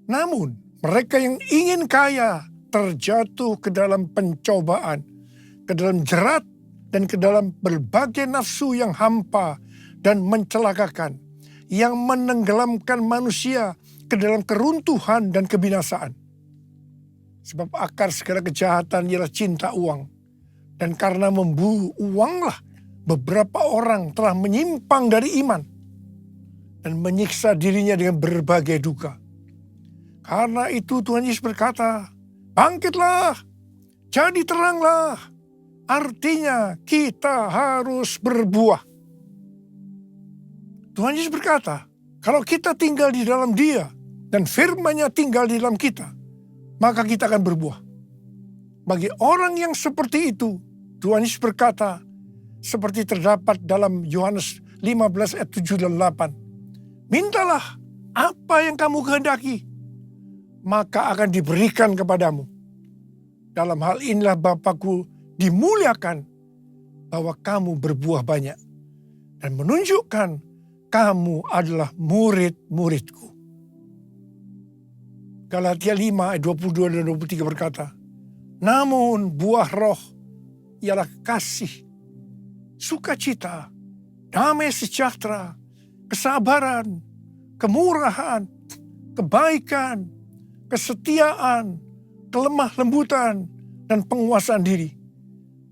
Speaker 6: Namun mereka yang ingin kaya terjatuh ke dalam pencobaan, ke dalam jerat, dan ke dalam berbagai nafsu yang hampa dan mencelakakan, yang menenggelamkan manusia ke dalam keruntuhan dan kebinasaan. Sebab akar segala kejahatan ialah cinta uang. Dan karena memburu uanglah beberapa orang telah menyimpang dari iman dan menyiksa dirinya dengan berbagai duka. Karena itu Tuhan Yesus berkata, bangkitlah, jadi teranglah. Artinya kita harus berbuah. Tuhan Yesus berkata, kalau kita tinggal di dalam Dia dan firman-Nya tinggal di dalam kita, maka kita akan berbuah. Bagi orang yang seperti itu, Tuhan Yesus berkata, seperti terdapat dalam Yohanes 15 ayat 7 dan 8. Mintalah apa yang kamu kehendaki, maka akan diberikan kepadamu. Dalam hal inilah Bapa-Ku dimuliakan, bahwa kamu berbuah banyak dan menunjukkan kamu adalah murid-murid-Ku. Galatia 5 ayat 22 dan 23 berkata, namun buah roh ialah kasih, sukacita, damai sejahtera, kesabaran, kemurahan, kebaikan, kesetiaan, kelemah lembutan, dan penguasaan diri.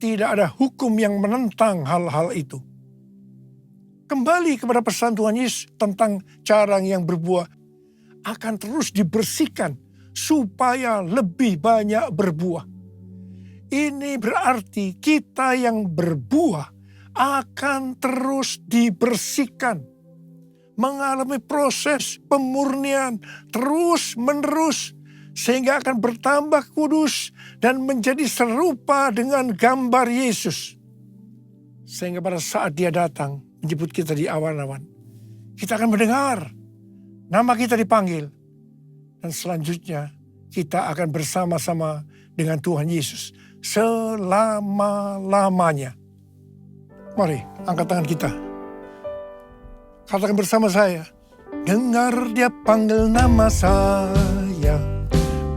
Speaker 6: Tidak ada hukum yang menentang hal-hal itu. Kembali kepada pesan Tuhan Yesus tentang cara yang berbuah, akan terus dibersihkan supaya lebih banyak berbuah. Ini berarti kita yang berbuah akan terus dibersihkan, mengalami proses pemurnian terus-menerus, sehingga akan bertambah kudus dan menjadi serupa dengan gambar Yesus. Sehingga pada saat Dia datang menjemput kita di awan-awan, kita akan mendengar nama kita dipanggil. Dan selanjutnya kita akan bersama-sama dengan Tuhan Yesus selama-lamanya. Mari angkat tangan kita. Katakan bersama saya. Dengar Dia panggil nama saya.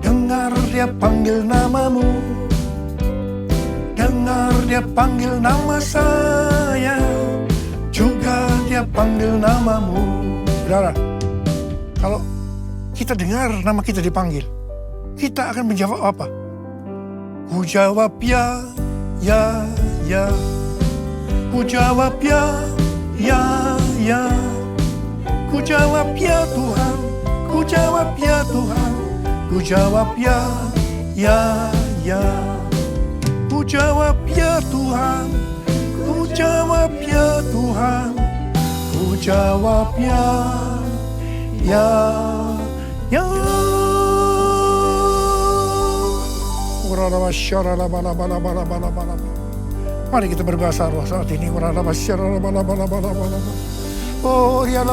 Speaker 6: Dengar Dia panggil namamu. Dengar Dia panggil nama saya. Juga Dia panggil namamu. Saudara, kalau kita dengar nama kita dipanggil, kita akan menjawab apa? Ku jawab ya, ya, ya. Ku jawab ya, ya, ya. Ku jawab ya Tuhan, ku jawab ya Tuhan. Ku jawab ya, ya, ya. Ku jawab ya Tuhan, ku jawab ya Tuhan. Ku jawab ya, ya, ya. Mari kita berbahasa roh saat ini. Oh, ya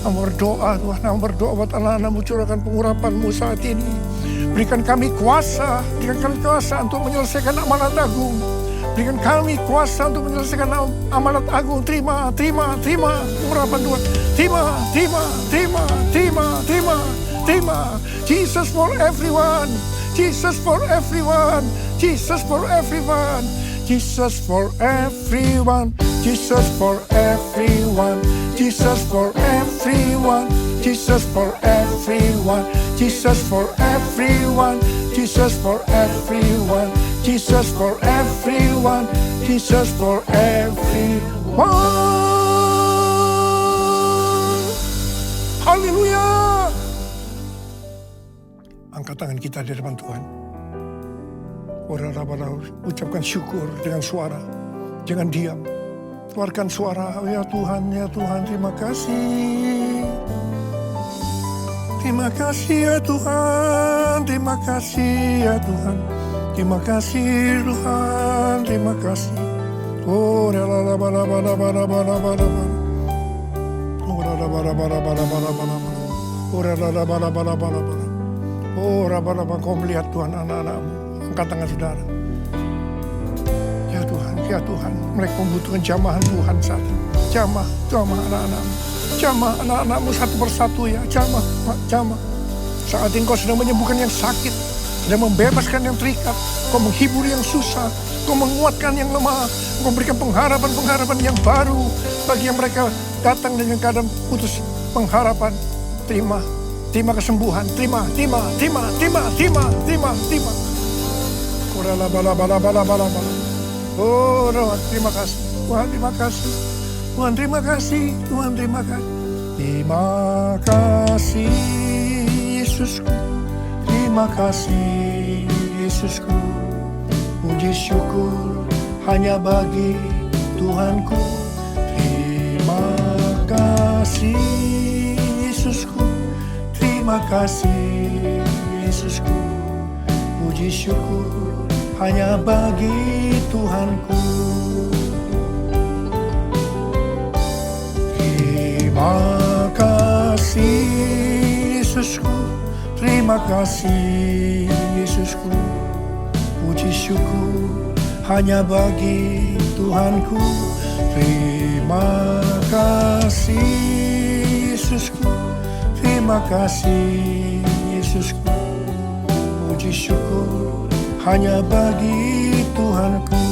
Speaker 6: berdoa Tuhan, berdoa buat anak-anak-Mu, curahkan pengurapan-Mu saat ini. Berikan kami kuasa, berikan kami kuasa untuk menyelesaikan amanat agung. Berikan kami kuasa untuk menyelesaikan amanat agung. Terima pengurapan Tuhan. Terima. Jesus for everyone. Jesus for everyone. Jesus for everyone. Jesus for everyone. Jesus for everyone. Jesus for everyone. Jesus for everyone. Jesus for everyone. Jesus for everyone. Jesus for everyone, Jesus for everyone. Haleluya. Angkat tangan kita di depan Tuhan. Ucapkan syukur dengan suara. Jangan diam. Keluarkan suara. Ya Tuhan, terima kasih. Terima kasih ya Tuhan. Terima kasih ya Tuhan. Terima kasih Tuhan. Terima kasih. Oh, kau melihat Tuhan anak-anakmu. Angkat tangan saudara. Ya Tuhan, mereka membutuhkan jamahan Tuhan saat ini. Jamah anak-anakmu. Jamah anak-anakmu satu persatu ya. Jamah. Saat ini kau sedang menyembuhkan yang sakit. Sedang membebaskan yang terikat. Kau menghibur yang susah. Kau menguatkan yang lemah. Kau memberikan pengharapan yang baru. Bagi yang mereka datang dengan keadaan putus pengharapan. Terima kesembuhan. Terima. Oh, terima kasih. Tuhan, terima kasih. Tuhan, terima kasih. Tuhan, terima kasih. Terima kasih, Yesusku. Terima kasih, Yesusku. Puji syukur hanya bagi Tuhanku. Terima kasih, Yesusku. Terima kasih, Yesusku. Puji syukur hanya bagi Tuhanku. Terima kasih, Yesusku. Terima kasih, Yesusku. Puji syukur hanya bagi Tuhanku. Terima kasih, Yesusku. Terima kasih, Yesusku. Puji syukur hanya bagi Tuhanku.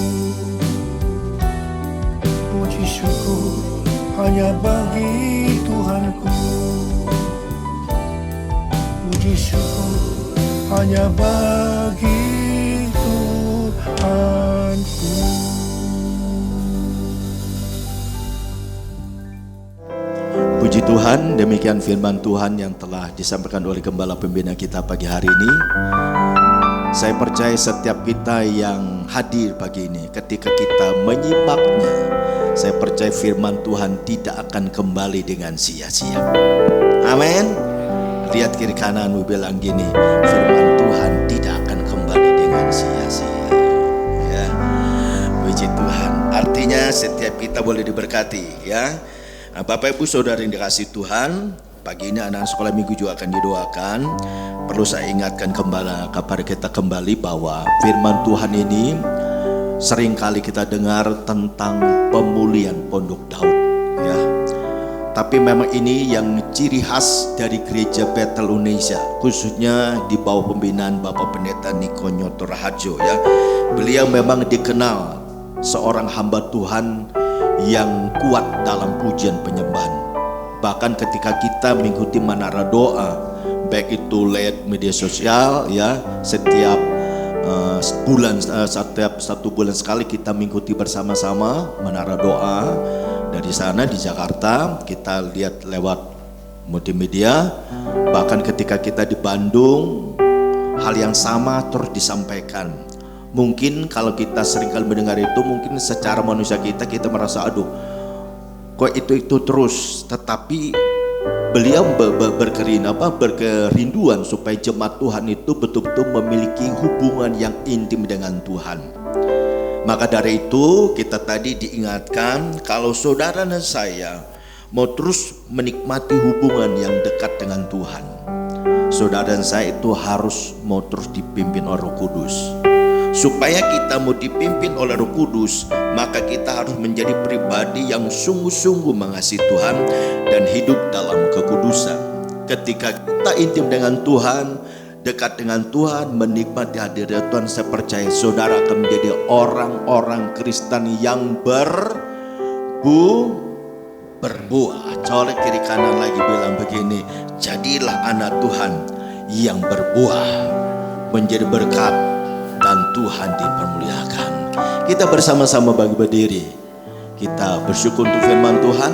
Speaker 6: Puji syukur hanya bagi Tuhanku. Puji syukur hanya bagi Tuhanku.
Speaker 5: Puji Tuhan, demikian firman Tuhan yang telah disampaikan oleh Gembala Pembina kita pagi hari ini. Saya percaya setiap kita yang hadir pagi ini, ketika kita menyimaknya, saya percaya firman Tuhan tidak akan kembali dengan sia-sia. Amin. Lihat kiri kananmu, bilang gini, firman Tuhan tidak akan kembali dengan sia-sia. Ya, puji Tuhan. Artinya setiap kita boleh diberkati, ya. Nah, Bapak Ibu Saudara yang dikasihi Tuhan, pagi ini anak sekolah minggu juga akan didoakan. Perlu saya ingatkan kepada kita kembali bahwa firman Tuhan ini seringkali kita dengar tentang pemulihan Pondok Daud, ya. Tapi memang ini yang ciri khas dari gereja Bethel Indonesia, khususnya di bawah pembinaan Bapak Pendeta Niko Nyoto Raharjo, ya. Beliau memang dikenal seorang hamba Tuhan yang kuat dalam pujian penyembahan. Bahkan ketika kita mengikuti menara doa, baik itu lewat media sosial, ya, setiap satu bulan sekali kita mengikuti bersama-sama menara doa. Dari sana di Jakarta kita lihat lewat multimedia. Bahkan ketika kita di Bandung, hal yang sama terus disampaikan. Mungkin kalau kita seringkali mendengar itu, mungkin secara manusia kita merasa aduh, kok itu terus. Tetapi beliau berkerinduan supaya jemaat Tuhan itu betul-betul memiliki hubungan yang intim dengan Tuhan. Maka dari itu kita tadi diingatkan, kalau saudara dan saya mau terus menikmati hubungan yang dekat dengan Tuhan, saudara dan saya itu harus mau terus dipimpin oleh Roh Kudus. Supaya kita mau dipimpin oleh Roh Kudus, maka kita harus menjadi pribadi yang sungguh-sungguh mengasihi Tuhan dan hidup dalam kekudusan. Ketika kita intim dengan Tuhan, dekat dengan Tuhan, menikmati hadirat Tuhan, saya percaya saudara akan menjadi orang-orang Kristen yang berbuah. Colek kiri kanan lagi bilang begini, jadilah anak Tuhan yang berbuah, menjadi berkat dan Tuhan dipermuliakan. Kita bersama-sama bagi berdiri. Kita bersyukur untuk firman Tuhan.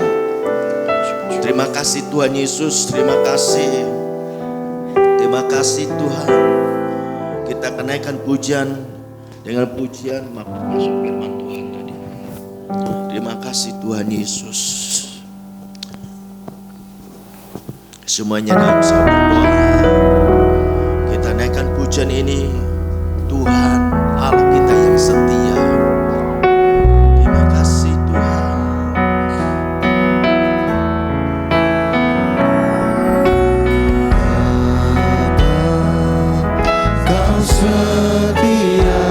Speaker 5: Terima kasih Tuhan Yesus, terima kasih. Terima kasih Tuhan. Kita kenaikan pujian dengan pujian masuk firman Tuhan tadi. Terima kasih Tuhan Yesus. Semuanya dalam satu berdoa. Kita naikkan pujian ini. Tuhan Allah kita yang setia. Terima kasih Tuhan.
Speaker 3: Kau setia,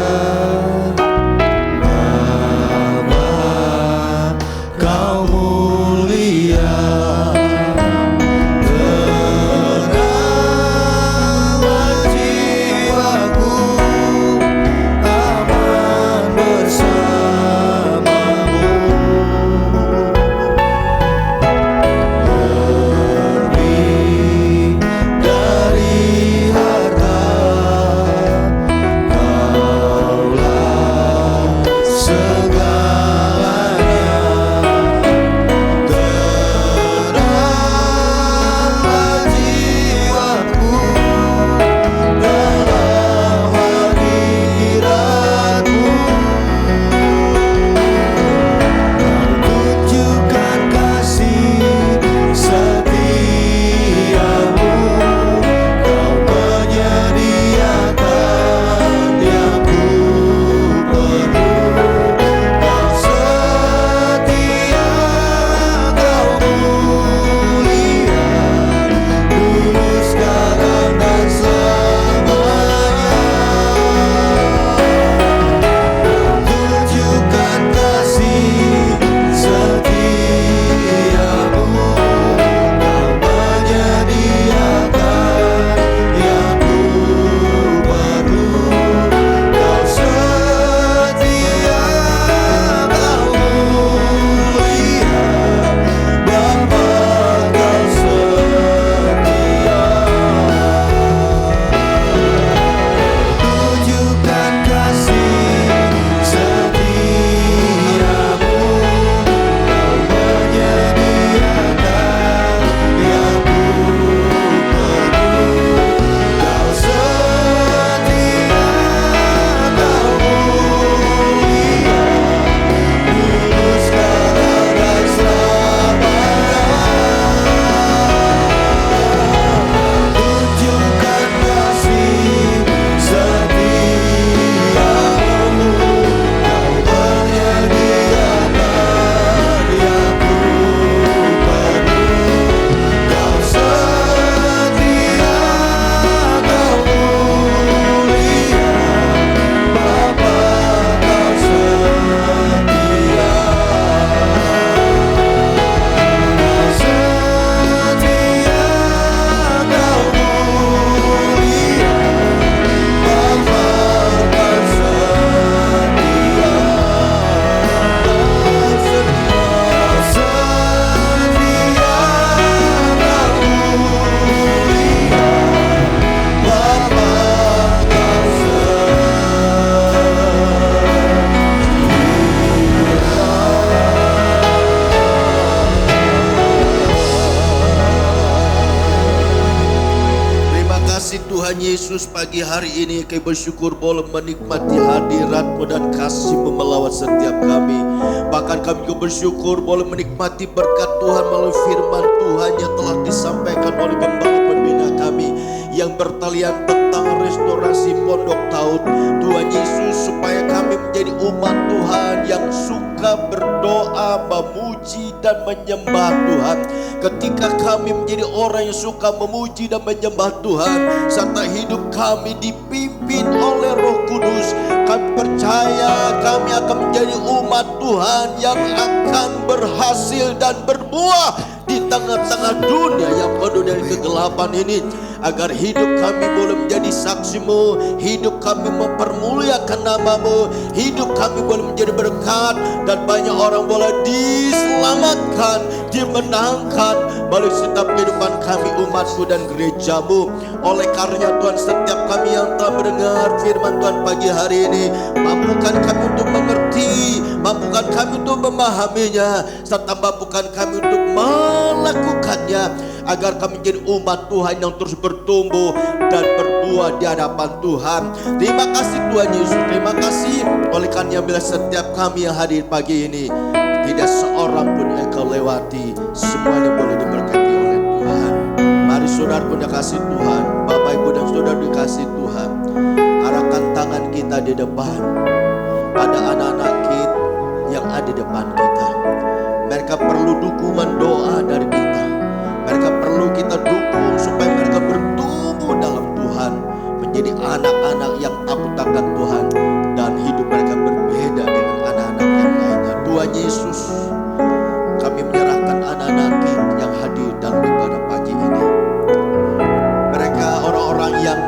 Speaker 3: Bapa, Kau mulia. Tergambar jiwaku, aman bersamamu. Lebih dari harta, Kaulah segalanya. Teranglah jiwaku dalam hadirat-Mu. Tunjukkan kasih setiamu, Kau menyediakan yang ku perlu. Kau setia, Kau mulia, dulu sekarang dan selamanya. Tunjukkan kasih setiamu, Kau menyediakan yang ku perlu. Kau setia, Kau mulia, Bapa, Kau setia. Tunjukkan kasih setiamu, Kau menyediakan yang ku perlu. Kau setia, Kau mulia, dulu sekarang dan selamanya. Tunjukkan kasih setiamu, Kau menyediakan yang ku perlu. Kau setia, Kau mulia, Bapa, Kau setia. Kau setia, Kau mulia, Bapa, Kau setia. Kau setia, Kau mulia, Bapa, Kau
Speaker 5: Terima kasih Tuhan Yesus, pagi hari ini kami bersyukur boleh menikmati hadirat-Mu dan kasih-Mu melawat setiap kami. Bahkan kami juga bersyukur boleh menikmati berkat Tuhan melalui firman Tuhan yang telah disampaikan oleh gembala pembina kami yang bertalian tentang restorasi Pondok Daud. Tuhan Yesus, supaya kami menjadi umat Tuhan yang suka berdoa, memuji dan menyembah Tuhan. Ketika kami menjadi orang yang suka memuji dan menyembah Tuhan, serta hidup kami dipimpin oleh Roh Kudus, akan percaya kami akan menjadi umat Tuhan yang akan berhasil dan berbuah di tengah-tengah dunia yang penuh dari kegelapan ini. Agar hidup kami boleh menjadi saksi-Mu, hidup kami mempermuliakan nama-Mu, hidup kami boleh menjadi berkat, dan banyak orang boleh diselamatkan, dimenangkan balik setiap kehidupan kami, umat-Mu dan gereja-Mu. Oleh karenanya Tuhan, setiap kami yang telah mendengar firman Tuhan pagi hari ini, mampukan kami untuk mengerti, mampukan kami untuk memahaminya, serta mampukan kami untuk melakukannya, agar kami menjadi umat Tuhan yang terus bertumbuh dan berbuah di hadapan Tuhan. Terima kasih Tuhan Yesus, terima kasih oleh karena bila setiap kami yang hadir pagi ini, tidak seorang pun yang Kau lewati, semuanya boleh diberkati oleh Tuhan. Mari saudara pun dikasih Tuhan, Bapak Ibu dan saudara dikasih Tuhan, arahkan tangan kita di depan pada anak-anak kita yang ada di depan kita. Mereka perlu dukungan doa dari kita. Mereka perlu kita dukung supaya mereka bertumbuh dalam Tuhan, menjadi anak-anak yang takut akan Tuhan, dan hidup mereka berbeda dengan anak-anak yang lainnya. Tuhan Yesus, kami menyerahkan anak-anak kita yang hadir dalam ibadah pagi ini. Mereka orang-orang yang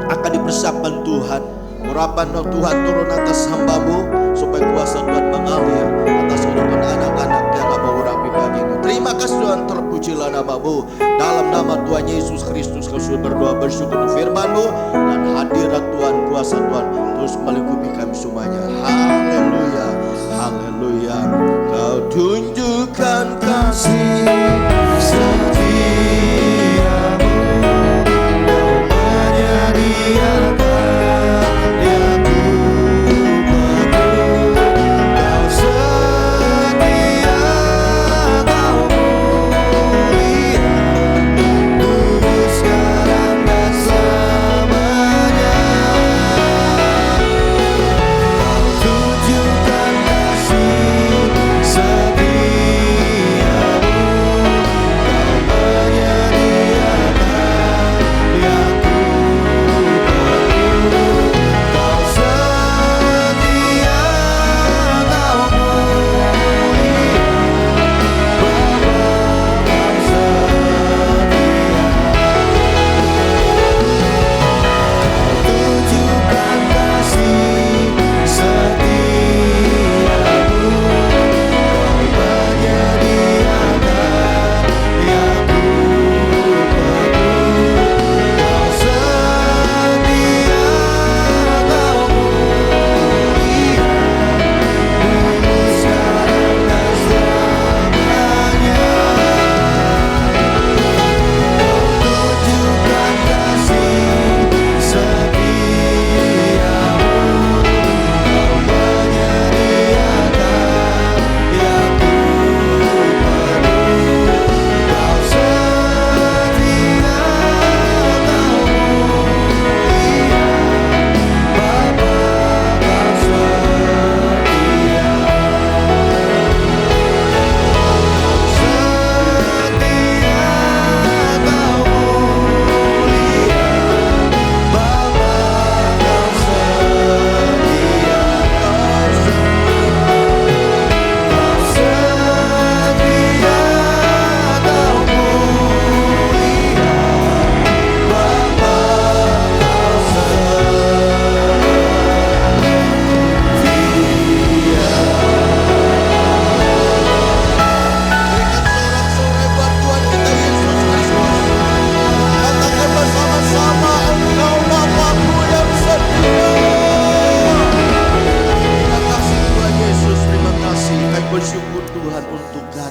Speaker 5: akan dipersiapkan Tuhan. Urapan Tuhan turun atas hamba-Mu, supaya kuasa Tuhan mengalir atas kehidupan anak-anak yang Hamba urapi pagi ini. Terima kasih Tuhan, terpujilah nama-Mu. Dalam nama Tuhan Yesus Kristus kami sudah berdoa bersyukur untuk firman-Mu, dan hadirat Tuhan, kuasa Tuhan terus melingkupi kami semuanya. Haleluya, haleluya. Kau tunjukkan kasih setiamu, Kau menyediakan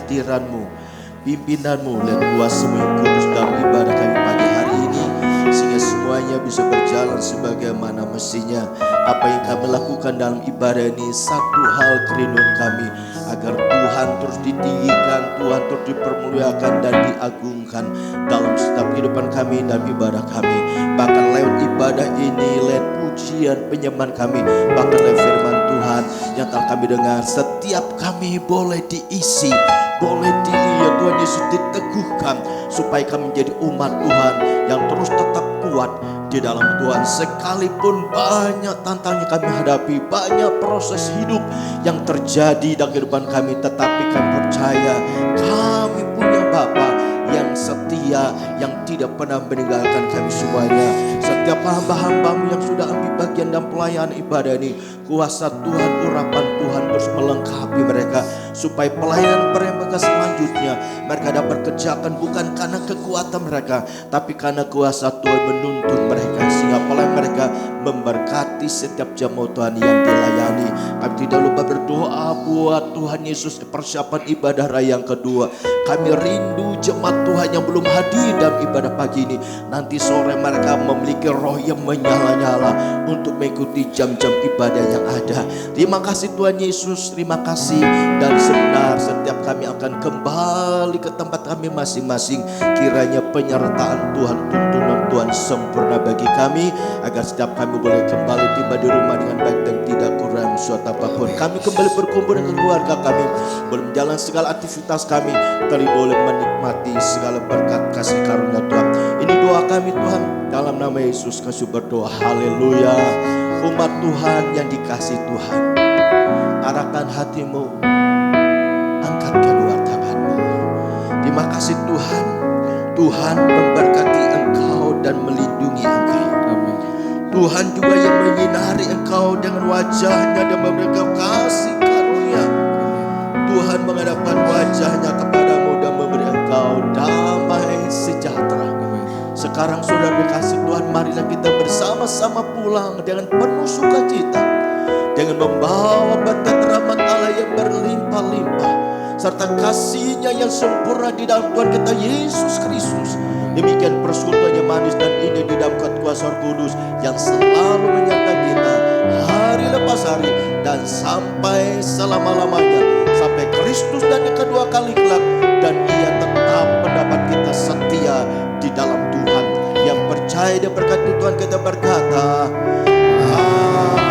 Speaker 5: kehadiran-Mu, pimpinan-Mu, dan kuasa-Mu yang kudus dalam ibadah kami pagi hari ini, sehingga semuanya bisa berjalan sebagaimana mestinya. Apa yang kami lakukan dalam ibadah ini satu hal kerinduan kami, agar Tuhan terus ditinggikan, Tuhan terus dipermuliakan dan diagungkan dalam setiap kehidupan kami dan ibadah kami. Bahkan lewat ibadah ini, lewat pujian penyembahan kami, bahkan lewat firman Tuhan yang telah kami dengar, setiap kami boleh diisi, boleh ya Tuhan Yesus diteguhkan, supaya kami menjadi umat Tuhan yang terus tetap kuat di dalam Tuhan. Sekalipun banyak tantangan yang kami hadapi, banyak proses hidup yang terjadi dalam kehidupan kami, tetapi kami percaya kami punya Bapa yang setia, yang tidak pernah meninggalkan kami semuanya. Setiap hamba-hambamu yang sudah ambil bagian dalam pelayanan ibadah ini, kuasa Tuhan, urapan Tuhan terus melengkapi mereka, supaya pelayanan mereka selanjutnya mereka dapat kerjakan bukan karena kekuatan mereka, tapi karena kuasa Tuhan menuntun mereka, sehingga pelayanan mereka memberkati setiap jemaat Tuhan yang dilayani. Kami tidak lupa berdoa buat Tuhan Yesus persiapan ibadah raya yang kedua. Kami rindu jemaat Tuhan yang belum hadir dalam ibadah pagi ini, nanti sore mereka memiliki roh yang menyala-nyala untuk mengikuti jam-jam ibadah yang ada. Terima kasih Tuhan Yesus, terima kasih. Dan sebenar setiap kami akan kembali ke tempat kami masing-masing. Kiranya penyertaan Tuhan, tuntunan Tuhan sempurna bagi kami, agar setiap kami boleh kembali tiba di rumah dengan baik dan tidak kurang suatu apapun. Kami kembali berkumpul dengan keluarga kami, boleh menjalankan segala aktivitas kami, kami boleh menikmati segala berkat kasih karunia Tuhan. Ini doa kami Tuhan, dalam nama Yesus kami berdoa. Haleluya. Umat Tuhan yang dikasih Tuhan, arahkan hatimu, angkat kedua tanganmu. Terima kasih Tuhan. Tuhan memberkati engkau dan melindungi engkau.
Speaker 3: Amin.
Speaker 5: Tuhan juga yang menyinari engkau dengan wajahnya dan memberikan kasih karunia. Tuhan menghadapkan wajahnya kepadamu dan memberi engkau damai sejahtera. Sekarang saudara dikasih Tuhan, marilah kita bersama-sama pulang dengan penuh sukacita, dengan membawa berkat rahmat Allah yang berlimpah-limpah, serta kasih-Nya yang sempurna di dalam Tuhan kita Yesus Kristus. Demikian persekutuan yang manis dan indah di dalam kuasa Roh Kudus yang selalu menyertai kita hari lepas hari dan sampai selama-lamanya, sampai Kristus dan yang kedua kali kelak, dan Ia tetap mendapat kita setia di dalam Tuhan. Yang percaya dan berkat Tuhan kita berkata, Amin.